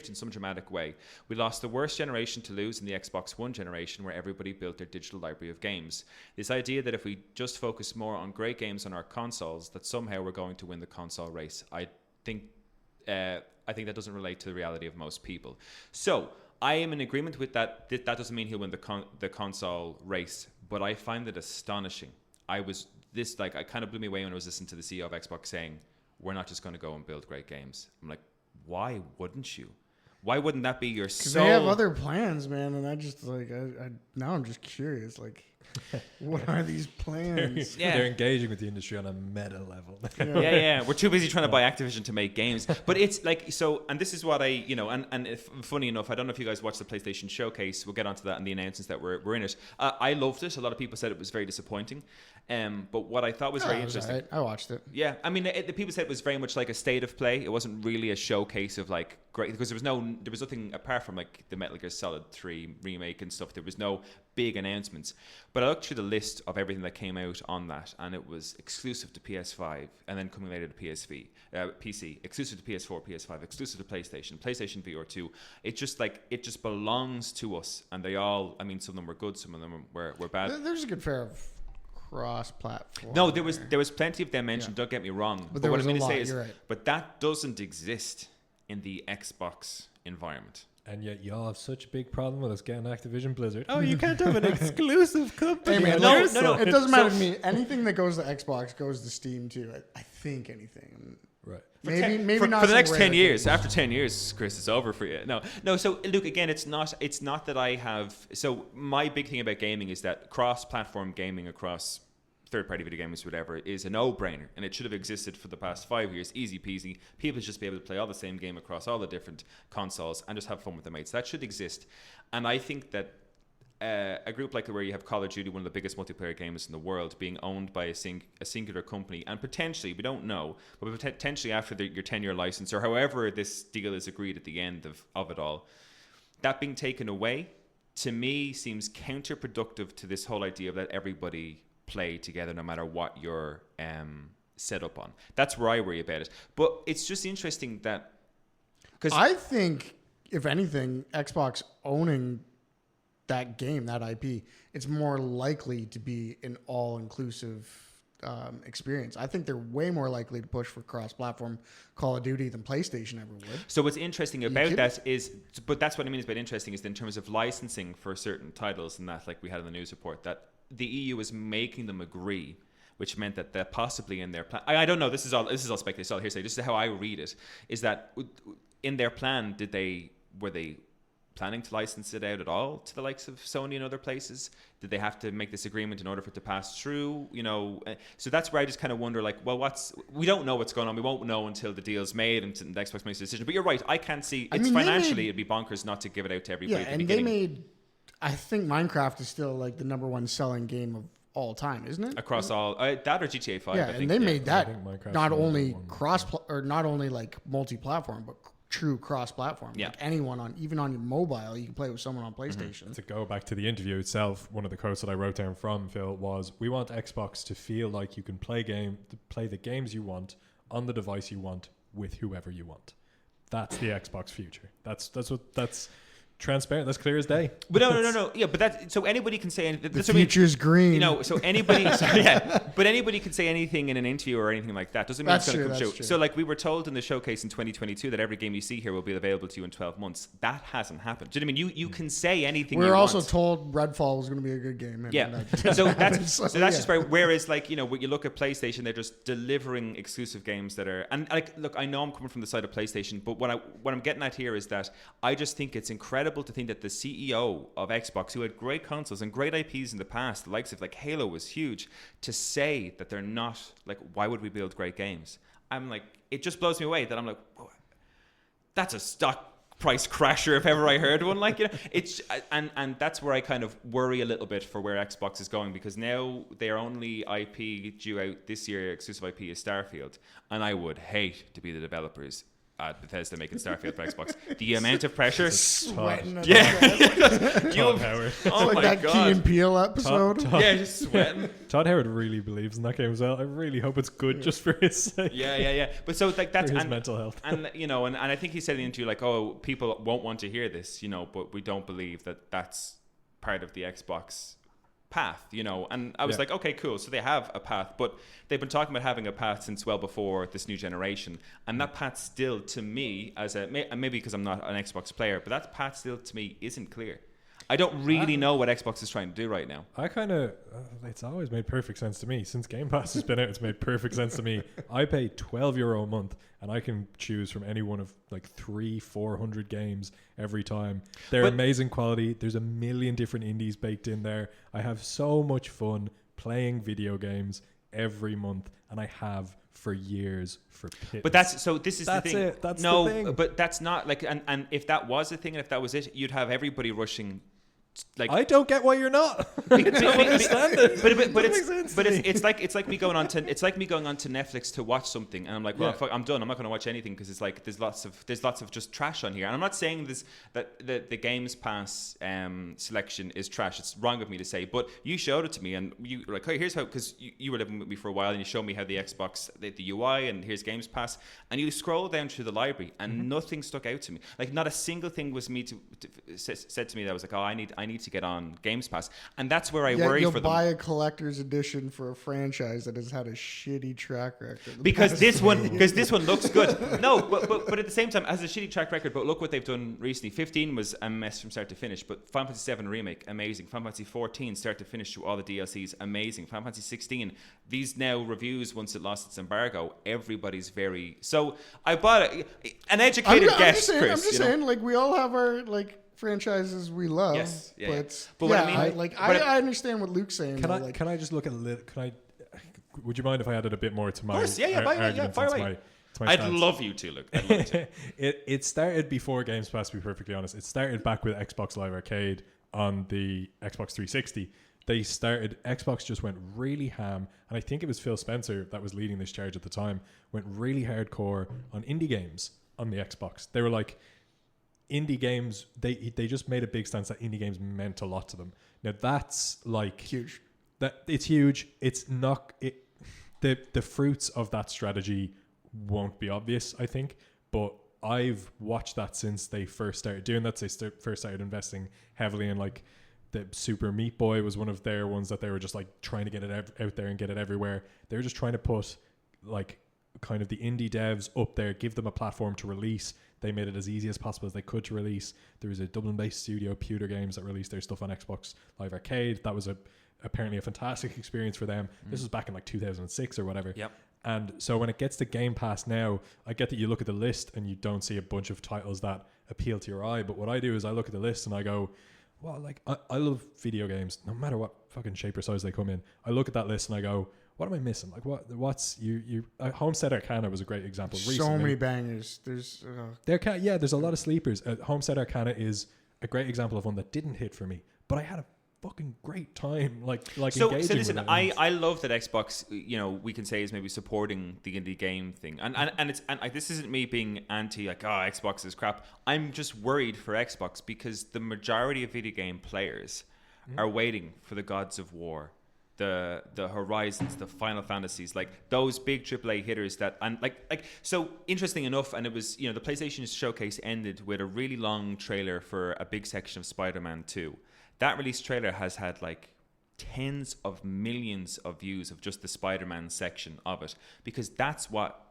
in some dramatic way. We lost the worst generation to lose in the Xbox One generation, where everybody built their digital library of games. This idea that if we just focus more on great games on our consoles, that somehow we're going to win the console race. I think that doesn't relate to the reality of most people. So I am in agreement with that. That doesn't mean he'll win the console race, but I find it astonishing. I kind of blew me away when I was listening to the CEO of Xbox saying, we're not just going to go and build great games. I'm like, why wouldn't you? Why wouldn't that be your sole... They have other plans, man, and I just like, now I'm just curious, like... What are these plans? Yeah. They're engaging with the industry on a meta level. Yeah. We're too busy trying to buy Activision to make games. But it's like, so, and this is what and if, funny enough, I don't know if you guys watched the PlayStation Showcase. We'll get onto that and the announcements that were in it. I loved it. A lot of people said it was very disappointing. But what I thought was very interesting. Right. I watched it. Yeah, I mean, the people said it was very much like a state of play. It wasn't really a showcase of like great, because there was nothing apart from like the Metal Gear Solid 3 remake and stuff. There was no big announcements. But I looked through the list of everything that came out on that, and it was exclusive to PS5, and then coming later to PC, exclusive to PS4, PS5, exclusive to PlayStation VR 2. It just belongs to us, and they all. I mean, some of them were good, some of them were bad. There's a good fair of cross-platform. No, there was plenty of them mentioned. Don't get me wrong. But what I mean to say you're is, right. but that doesn't exist in the Xbox environment. And yet y'all have such a big problem with us getting Activision Blizzard. Oh, you can't have an exclusive company. Hey man, No. It doesn't matter to me. Anything that goes to Xbox goes to Steam too. I think anything. Right. Maybe not for the so next rare 10 years. things. After 10 years, Chris, it's over for you. No. So look, again, it's not that I have. So my big thing about gaming is that cross-platform gaming across third-party video games, whatever, is a no-brainer, and it should have existed for the past 5 years, easy peasy. People should just be able to play all the same game across all the different consoles and just have fun with their mates. That should exist, and I think that a group like where you have Call of Duty, one of the biggest multiplayer games in the world, being owned by a singular company, and potentially, we don't know, but potentially after your 10-year license, or however this deal is agreed at the end of it all, that being taken away, to me, seems counterproductive to this whole idea of that everybody play together no matter what you're set up on. That's where I worry about it. But it's just interesting that, because I think, if anything, Xbox owning that game, that IP, it's more likely to be an all-inclusive experience. I think they're way more likely to push for cross-platform Call of Duty than PlayStation ever would. So what's interesting about that is, but that's what I mean is about interesting, is in terms of licensing for certain titles and that, like we had in the news report, that the EU is making them agree, which meant that they're possibly in their plan. I don't know. This is all speculation. It's all hearsay. This is how I read it. Is that in their plan? Were they planning to license it out at all to the likes of Sony and other places? Did they have to make this agreement in order for it to pass through? So that's where I just kind of wonder, like, well, we don't know what's going on. We won't know until the deal's made and the Xbox makes a decision. But you're right. I can't see. Financially, it'd be bonkers not to give it out to everybody. Yeah, and they made. I think Minecraft is still like the number one selling game of all time, isn't it? Across all that or GTA 5. Yeah, I think, and they made that Minecraft's not number only one. or not only like multi-platform, but true cross-platform. Yeah. Like anyone even on your mobile, you can play with someone on PlayStation. To go back to the interview itself, one of the quotes that I wrote down from Phil was, "We want Xbox to feel like you can play the games you want on the device you want with whoever you want." That's the Xbox future. That's transparent. That's clear as day. But no. Yeah, but so anybody can say anything. The future's green. So anybody, but anybody can say anything in an interview or anything like that. Doesn't mean it's going to come true. True. So like we were told in the showcase in 2022 that every game you see here will be available to you in 12 months. That hasn't happened. Do you know what I mean? You can say anything. We were also want. told Redfall was going to be a good game. Yeah. So that's just where. Whereas when you look at PlayStation, they're just delivering exclusive games that are. And like, look, I know I'm coming from the side of PlayStation, but what I'm getting at here is that I just think it's incredible to think that the CEO of Xbox, who had great consoles and great IPs in the past, the likes of like Halo was huge, to say that they're not, like, why would we build great games? I'm like, it just blows me away that I'm like, whoa, that's a stock price crasher if ever I heard one. Like, it's and that's where I kind of worry a little bit for where Xbox is going, because now their only IP due out this year, exclusive IP, is Starfield, and I would hate to be the developers at Bethesda making Starfield for Xbox. The amount of pressure. Sweating. Yeah. Todd Howard. Oh like my that God. Key and Peele episode. Yeah, just sweating. Todd Howard really believes in that game as well. I really hope it's good just for his sake. Yeah. But so like that's for his mental health. And and I think he said in the interview, like, oh, people won't want to hear this, but we don't believe that that's part of the Xbox path, and I was like, okay, cool, so they have a path, but they've been talking about having a path since well before this new generation, and that path still, to me, maybe because I'm not an Xbox player, but that path still to me isn't clear. I don't really know what Xbox is trying to do right now. I kind of, it's always made perfect sense to me. Since Game Pass has been out, it's made perfect sense to me. I pay €12 a month and I can choose from any one of like 300-400 games every time. They're amazing quality. There's a million different indies baked in there. I have so much fun playing video games every month, and I have for years for pittance. But that's the thing. It. That's no, the thing. But that's not like, and if that was the thing, and if that was it, you'd have everybody rushing. Like, I don't get why you're not. I don't understand it. But it's like me going on to Netflix to watch something, and I'm like, well, fuck, I'm done. I'm not going to watch anything because it's like there's lots of just trash on here. And I'm not saying that the Games Pass selection is trash. It's wrong of me to say, but you showed it to me, and you were like, hey, here's how, because you were living with me for a while, and you showed me how the Xbox, the UI, and here's Games Pass, and you scroll down through the library, and nothing stuck out to me. Like, not a single thing was said to me that was like, oh, I need to get on Games Pass, and that's where I worry for them. You'll buy a collector's edition for a franchise that has had a shitty track record. Because this one looks good. No, but at the same time, has a shitty track record. But look what they've done recently. 15 was a mess from start to finish, but Final Fantasy 7 remake, amazing. Final Fantasy 14 start to finish through all the DLCs, amazing. Final Fantasy 16, these now reviews once it lost its embargo, everybody's very. So I bought an educated guess, Chris. I'm just saying, like, we all have our like franchises we love. Yes, yeah, but what I mean, I understand what Luke's saying. Can I just look at would you mind if I added a bit more to my? Of course, fire away. I'd love you to, Luke. I'd love you to. It started before Games Pass, to be perfectly honest. It started back with Xbox Live Arcade on the Xbox 360. Xbox just went really ham, and I think it was Phil Spencer that was leading this charge at the time, went really hardcore on indie games on the Xbox. They were like, indie games, they just made a big stance that indie games meant a lot to them. Now that's like huge. That it's huge. It's not the fruits of that strategy won't be obvious, I think, but I've watched that since they first started doing that. They first started investing heavily in, like, the Super Meat Boy was one of their ones that they were just like trying to get it out there and get it everywhere. They were just trying to put like kind of the indie devs up there, give them a platform to release. They made it as easy as possible as they could to release. There was a Dublin-based studio, Pewter Games, that released their stuff on Xbox Live Arcade. That was apparently a fantastic experience for them. This was back in like 2006 or whatever. Yep. And so when it gets to Game Pass now, I get that you look at the list and you don't see a bunch of titles that appeal to your eye. But what I do is I look at the list and I go, well, like, I love video games, no matter what fucking shape or size they come in. I look at that list and I go, what am I missing? Like, what's you Homestead Arcana was a great example. So recently. many bangers. There's there's a lot of sleepers. Homestead Arcana is a great example of one that didn't hit for me, but I had a fucking great time engaging so listen, with it. I love that Xbox, we can say, is maybe supporting the indie game thing, and this isn't me being anti like, Xbox is crap. I'm just worried for Xbox because the majority of video game players are waiting for the Gods of War, the Horizons, the Final Fantasies, like those big AAA hitters that, and like so interesting enough, and it was, the PlayStation showcase ended with a really long trailer for a big section of Spider-Man 2. That release trailer has had like tens of millions of views of just the Spider-Man section of it, because that's what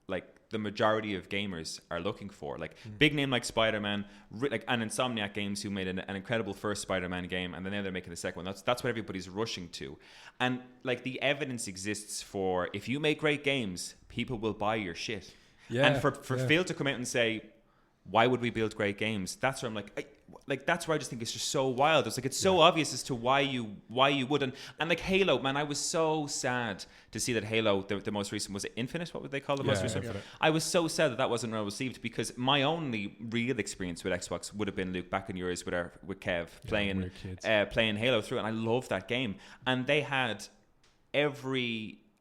like the majority of gamers are looking for. Like big name like Spider-Man, like, and Insomniac Games, who made an incredible first Spider-Man game, and then now they're making the second one. That's what everybody's rushing to, and like the evidence exists for, if you make great games, people will buy your shit. Yeah, and for Phil to come out and say, why would we build great games? That's where I'm like, that's where I just think it's just so wild. It's like, it's so obvious as to why you wouldn't. And like Halo, man, I was so sad to see that Halo, the most recent, was it Infinite? What would they call the most recent? Infinite. I was so sad that wasn't well received, because my only real experience with Xbox would have been, Luke, back in yours with Kev playing Halo through it, and I loved that game. And they had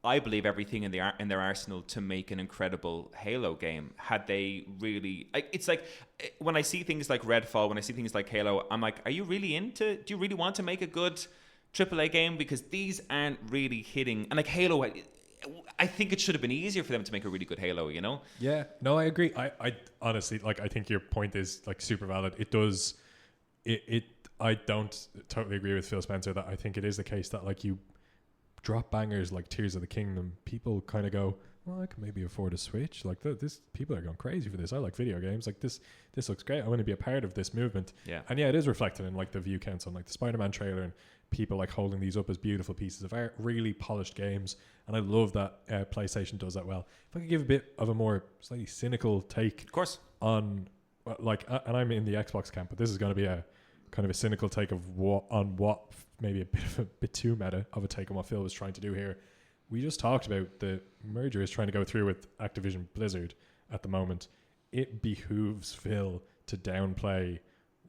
I believe everything in their arsenal to make an incredible Halo game. Had they really, it's like when I see things like Redfall, when I see things like Halo, I'm like, do you really want to make a good AAA game? Because these aren't really hitting. And like Halo, I think it should have been easier for them to make a really good Halo, Yeah, no, I agree. I honestly, like, I think your point is like super valid. It does, I don't totally agree with Phil Spencer that I think it is the case that like you drop bangers like Tears of the Kingdom, people kind of go, well, I can maybe afford a Switch. Like this, people are going crazy for this. I like video games. Like this looks great. I want to be a part of this movement. Yeah. And yeah, it is reflected in like the view counts on like the Spider-Man trailer and people like holding these up as beautiful pieces of art, really polished games. And I love that PlayStation does that well. If I could give a bit of a more slightly cynical take, Of course. on like, and I'm in the Xbox camp, but this is going to be a kind of a cynical take of what maybe a bit too meta of a take on what Phil was trying to do here. We just talked about the merger is trying to go through with Activision Blizzard at the moment. It behooves Phil to downplay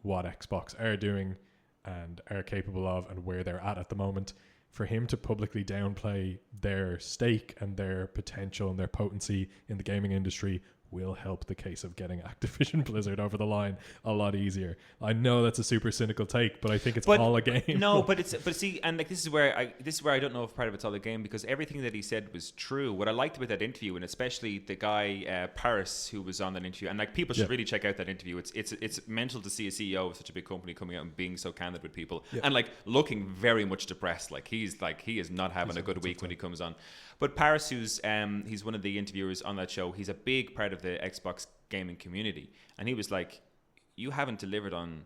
what Xbox are doing and are capable of and where they're at the moment. For him to publicly downplay their stake and their potential and their potency in the gaming industry will help the case of getting Activision Blizzard over the line a lot easier. I know that's a super cynical take, but I think it's all a game. No, but see, and like this is where I don't know if part of it's all a game, because everything that he said was true. What I liked about that interview, and especially the guy Paris who was on that interview, and like people should really check out that interview. It's mental to see a CEO of such a big company coming out and being so candid with people and like looking very much depressed. Like he is not having a good week when he comes on. But Paris, who's he's one of the interviewers on that show, he's a big part of the Xbox gaming community, and he was like, "You haven't delivered on,"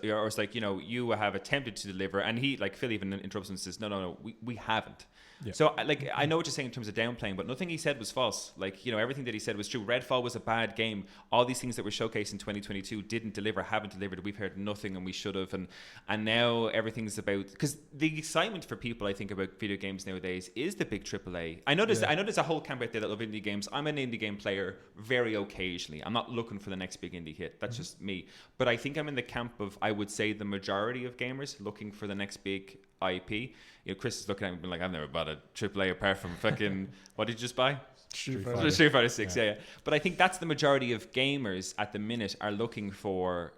or it's like, you have attempted to deliver, and he like Phil even interrupts and says, "No, we haven't." Yeah. So like I know what you're saying in terms of downplaying, but nothing he said was false. Like everything that he said was true. Redfall was a bad game. All these things that were showcased in 2022 didn't deliver, haven't delivered. We've heard nothing, and we should have. And now everything's about, because the excitement for people, I think, about video games nowadays is the big AAA. I know there's a whole camp out there that love indie games. I'm an indie game player very occasionally. I'm not looking for the next big indie hit. That's just me. But I think I'm in the camp of, I would say, the majority of gamers looking for the next big IP. Chris is looking at me being like, I've never bought a AAA apart from fucking what did you just buy? Street Fighter 6. Yeah. But I think that's the majority of gamers at the minute are looking for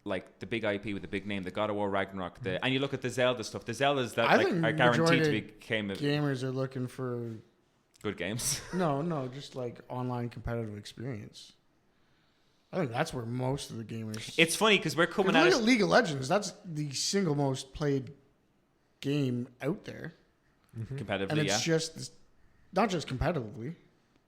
like the big IP with the big name, the God of War Ragnarok, and you look at the Zelda stuff. The Zeldas that are guaranteed to become gamers are looking for good games. No, just like online competitive experience. I think that's where most of the gamers. It's funny because we're coming at League of Legends. That's the single most played game out there, competitively, and it's just not just competitively.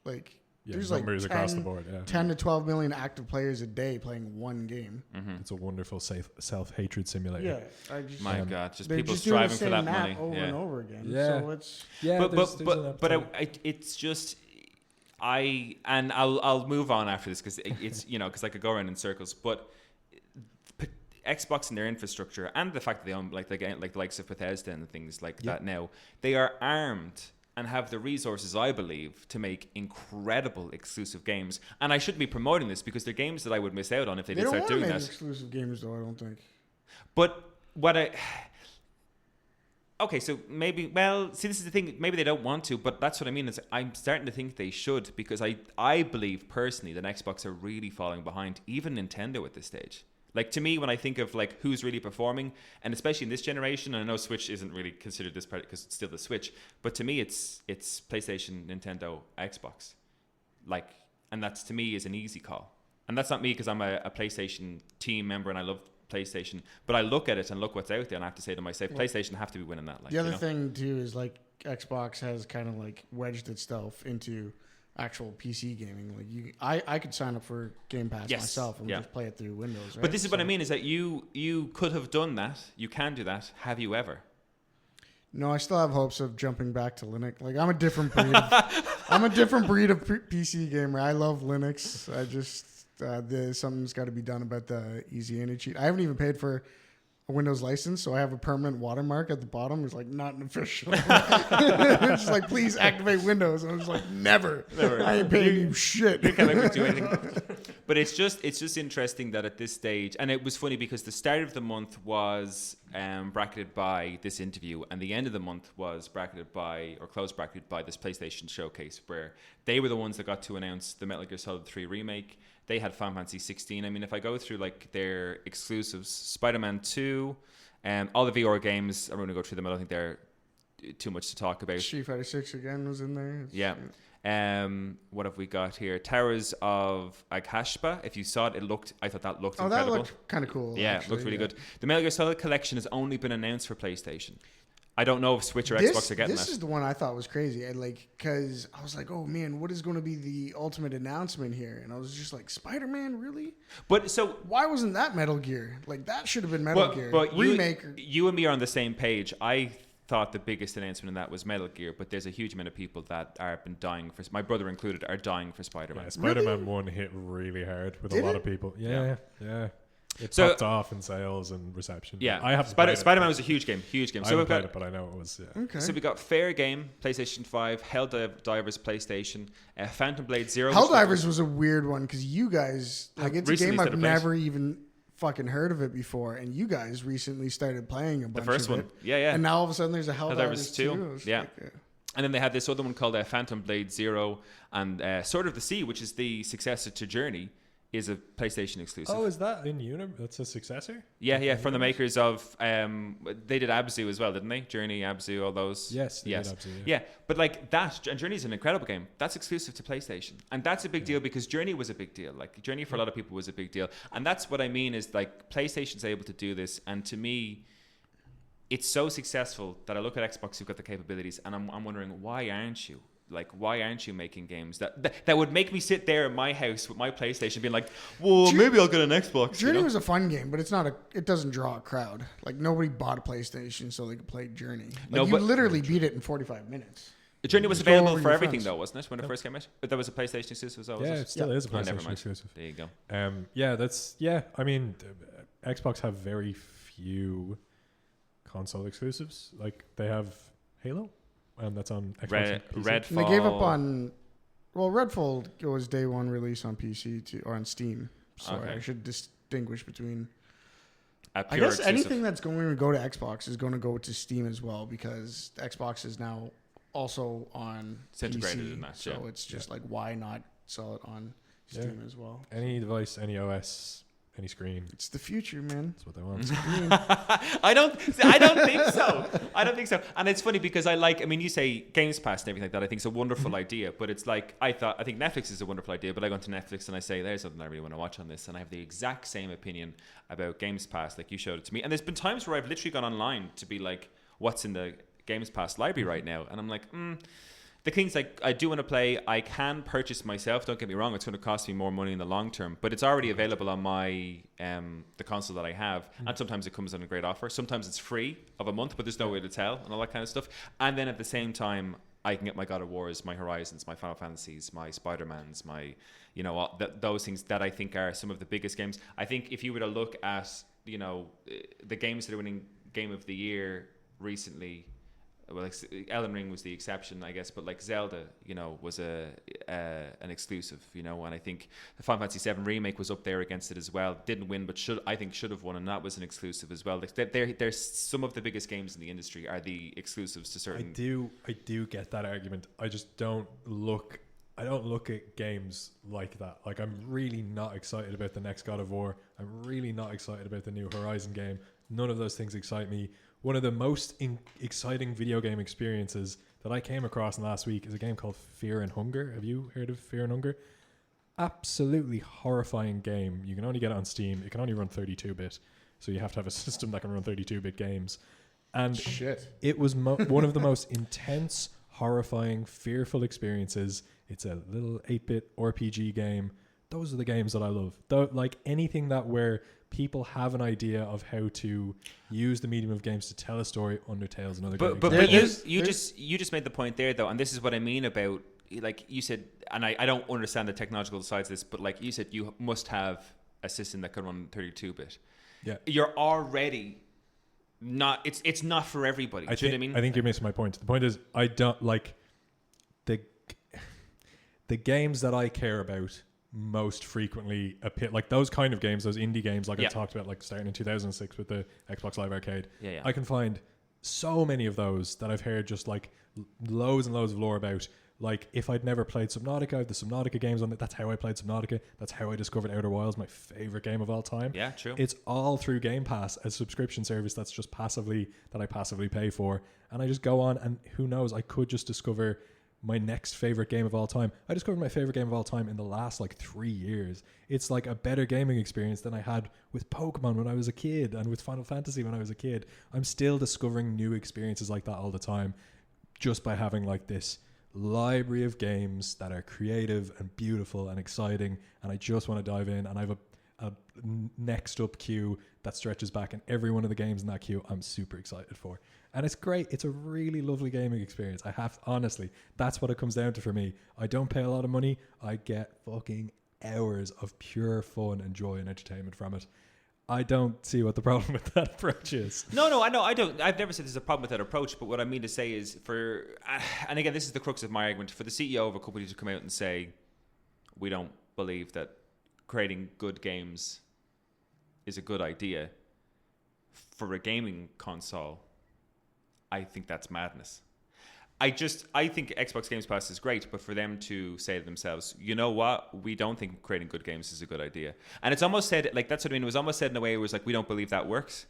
Like there's numbers like across the board. 10 to 12 million active players a day playing one game. It's a wonderful self-hatred simulator. Yeah, my God, just people striving for that money over and over again. Yeah, so it's but it's just. I'll move on after this because it's because I could go around in circles, but Xbox and their infrastructure and the fact that they own like the likes of Bethesda and things like that now, they are armed and have the resources, I believe, to make incredible exclusive games. And I shouldn't be promoting this because they're games that I would miss out on if they did start doing that. They don't want to make exclusive games though, I don't think. But okay, so maybe, this is the thing, maybe they don't want to, but that's what I mean, is I'm starting to think they should, because I believe personally that Xbox are really falling behind, even Nintendo at this stage. Like, to me, when I think of like who's really performing, and especially in this generation, and I know Switch isn't really considered this part because it's still the Switch, but to me it's PlayStation, Nintendo, Xbox. Like, and that's, to me, is an easy call. And that's not me because I'm a PlayStation team member and I love PlayStation, but I look at it and look what's out there, and I have to say to myself, PlayStation have to be winning that. Like, the other thing too is like Xbox has kind of like wedged itself into actual PC gaming. Like I could sign up for Game Pass myself and just play it through Windows. Right? But this is what I mean, is that you could have done that. You can do that. Have you ever? No, I still have hopes of jumping back to Linux. Like, I'm a different breed. I'm a different breed of PC gamer. I love Linux. I just something's got to be done about the easy anti cheat. I haven't even paid for a Windows license, so I have a permanent watermark at the bottom. It's like, not an official. It's just like, please activate Windows. And I was like, never. I ain't paying you shit. You can't do anything. But it's just interesting that at this stage, and it was funny because the start of the month was bracketed by this interview, and the end of the month was bracketed by, or close bracketed by, this PlayStation showcase, where they were the ones that got to announce the Metal Gear Solid 3 remake. They had Final Fantasy 16. I mean, if I go through like their exclusives, Spider-Man 2, all the VR games, I'm going to go through them. I don't think they're too much to talk about. Street Fighter 6 again was in there. What have we got here? Towers of Aghashpa. If you saw it, I thought that looked incredible. That looked kind of cool. Yeah, it looked really good. The Metal Gear Solid collection has only been announced for PlayStation. I don't know if Switch or Xbox are getting this that. is the one I thought was crazy. Because I was like, oh man, what is going to be the ultimate announcement here? And I was just like, Spider-Man, really? But so Why wasn't that Metal Gear? Like, that should have been Metal Gear. But Remake. you and me are on the same page. I thought the biggest announcement in that was Metal Gear, but there's a huge amount of people that are been dying for, my brother included, are dying for Spider-Man. Yeah, Spider-Man 1 hit really hard with Did a lot it? of people. Yeah. It So- popped off in sales and reception. Yeah, I have Spider-Man was a huge game. I So haven't we've played got it, but I know it was. Yeah. Okay. So we got Fair Game, PlayStation 5, Helldivers, PlayStation, Phantom Blade Zero. Helldivers was a weird one because you guys, like, it's a recently game I've started playing. never even fucking heard of it before, and you guys recently started playing a bunch first of one. it. Yeah. And now all of a sudden there's a Helldivers 2. Helldivers 2, yeah. And then they had this other one called Phantom Blade Zero, and Sword of the Sea, which is the successor to Journey, is a PlayStation exclusive. Oh, is that in Unum? That's a successor? Yeah, from the makers of they did Abzu as well, didn't they? Journey, Abzu, all those. Yes, they did Abzu, yeah. But like that, and Journey is an incredible game. That's exclusive to PlayStation, and that's a big deal because Journey was a big deal. Like Journey for a lot of people was a big deal, and that's what I mean is like PlayStation's able to do this, and to me, it's so successful that I look at Xbox who've got the capabilities, and I'm wondering why aren't you? Like, why aren't you making games that would make me sit there in my house with my PlayStation being like, well, maybe I'll get an Xbox. Journey you know? was a fun game, but it doesn't draw a crowd. Like, nobody bought a PlayStation so they could play Journey. Like, No, you but- literally beat it in 45 minutes. Journey was Just go available over for your everything friends. though, wasn't it? When it first came out, but that was a PlayStation exclusive. So was Yeah, it? it still is a Oh, never PlayStation mind. exclusive. There you go. I mean, Xbox have very few console exclusives. Like they have Halo, and that's on Xbox. and PC. Redfall. And they gave up on... Well, Redfall was day one release on PC too, or on Steam. Sorry, Okay. I should distinguish between... A I pure guess exclusive. anything that's going to go to Xbox is going to go to Steam as well because Xbox is now also on It's integrated PC, in that, so yeah. it's just like why not sell it on Steam as well? Any device, any OS, any screen. It's the future, man. That's what they want. I don't think so. I don't think so. And it's funny because I mean, you say Games Pass and everything like that. I think it's a wonderful idea, but it's like I think Netflix is a wonderful idea. But I go into Netflix and I say, there's something I really want to watch on this, and I have the exact same opinion about Games Pass, like you showed it to me. And there's been times where I've literally gone online to be like, what's in the Games Pass library right now, and I'm like, the things like I do want to play, I can purchase myself. Don't get me wrong; it's going to cost me more money in the long term, but it's already available on my the console that I have. And sometimes it comes on a great offer. Sometimes it's free of a month, but there's no way to tell and all that kind of stuff. And then at the same time, I can get my God of Wars, my Horizons, my Final Fantasies, my Spider-Mans, my those things that I think are some of the biggest games. I think if you were to look at the games that are winning Game of the Year recently. Well, Elden Ring was the exception, I guess, but like Zelda, was an exclusive, and I think the Final Fantasy VII remake was up there against it as well. Didn't win, but should have won, and that was an exclusive as well. There's some of the biggest games in the industry are the exclusives to certain. I do get that argument. I just don't look at games like that. Like I'm really not excited about the next God of War. I'm really not excited about the new Horizon game. None of those things excite me. One of the most exciting video game experiences that I came across in last week is a game called Fear and Hunger. Have you heard of Fear and Hunger? Absolutely horrifying game. You can only get it on Steam. It can only run 32-bit, so you have to have a system that can run 32-bit games. And it was one of the most intense, horrifying, fearful experiences. It's a little 8-bit RPG game. Those are the games that I love. Like anything where people have an idea of how to use the medium of games to tell a story. Undertale's another game. But you just made the point there though, and this is what I mean about, like you said, and I don't understand the technological sides of this, but like you said, you must have a system that can run 32-bit. Yeah, you're already not. It's not for everybody. Do you know what I mean? I think you're missing my point. The point is, I don't like the games that I care about most frequently appear, like those kind of games, those indie games, like I talked about, like starting in 2006 with the Xbox Live Arcade. Yeah. I can find so many of those that I've heard just like loads and loads of lore about. Like if I'd never played Subnautica, I have the Subnautica games on it. That's how I played Subnautica. That's how I discovered Outer Wilds, my favorite game of all time. Yeah, true. It's all through Game Pass, a subscription service that's just I passively pay for, and I just go on, and who knows, I could just discover my next favorite game of all time. I discovered my favorite game of all time in the last like 3 years. It's like a better gaming experience than I had with Pokemon when I was a kid and with Final Fantasy when I was a kid. I'm still discovering new experiences like that all the time just by having like this library of games that are creative and beautiful and exciting, and I just want to dive in, and I have a next up queue that stretches back, and every one of the games in that queue I'm super excited for, and it's great. It's a really lovely gaming experience. Honestly, that's what it comes down to for me. I don't pay a lot of money. I get fucking hours of pure fun and joy and entertainment from it. I don't see what the problem with that approach is. No, I know. I don't. I've never said there's a problem with that approach. But what I mean to say is, and again, this is the crux of my argument, for the CEO of a company to come out and say, we don't believe that creating good games is a good idea for a gaming console, I think that's madness. I think Xbox Games Pass is great, but for them to say to themselves, you know what, we don't think creating good games is a good idea. And it's almost said, like, that's what I mean. It was almost said in a way, it was like, we don't believe that works.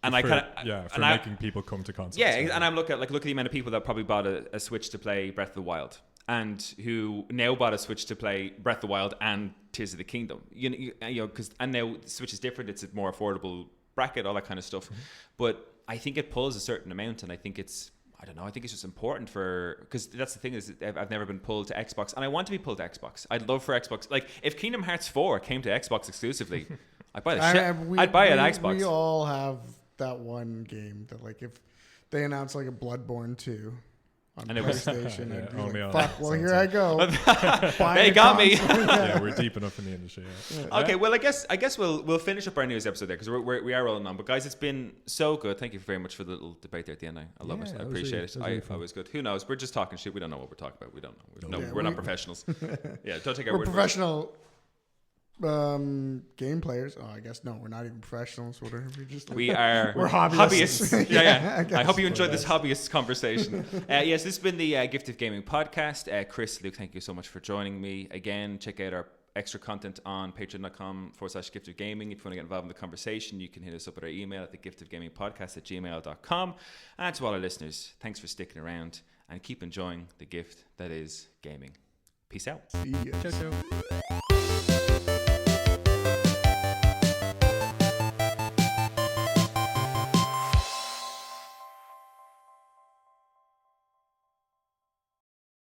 And making people come to consoles. Yeah, and I'm look at the amount of people that probably bought a Switch to play Breath of the Wild, and who now bought a Switch to play Breath of the Wild and Tears of the Kingdom. You know, and now the Switch is different. It's a more affordable bracket, all that kind of stuff. Mm-hmm. But I think it pulls a certain amount, and I think it's just important because that's the thing, is I've never been pulled to Xbox, and I want to be pulled to Xbox. I'd love for Xbox. Like, if Kingdom Hearts 4 came to Xbox exclusively, I'd buy the shit. I'd buy an Xbox. We all have that one game that, like, if they announce like a Bloodborne 2 on PlayStation, I'd be like, fuck, well, here I go. They got me. Yeah, we're deep enough in the industry. Yeah. Okay, well, I guess we'll finish up our news episode there, because we are rolling on. But guys, it's been so good. Thank you very much for the little debate there at the end. I love it. I appreciate it. I was good. Who knows? We're just talking shit. We don't know what we're talking about. We don't know. We're not professionals. Yeah, don't take our word for it. We're professional game players. Oh, I guess no, we're not even professionals. Whatever. We're hobbyists. Yeah. I hope you enjoyed this hobbyist conversation. Yes, this has been the Gift of Gaming podcast. Chris, Luke, thank you so much for joining me again. Check out our extra content on patreon.com/gift of gaming. If you want to get involved in the conversation, you can hit us up at our email at thegiftofgamingpodcast@gmail.com. And to all our listeners, thanks for sticking around, and keep enjoying the gift that is gaming. Peace out. See ya. Ciao, ciao.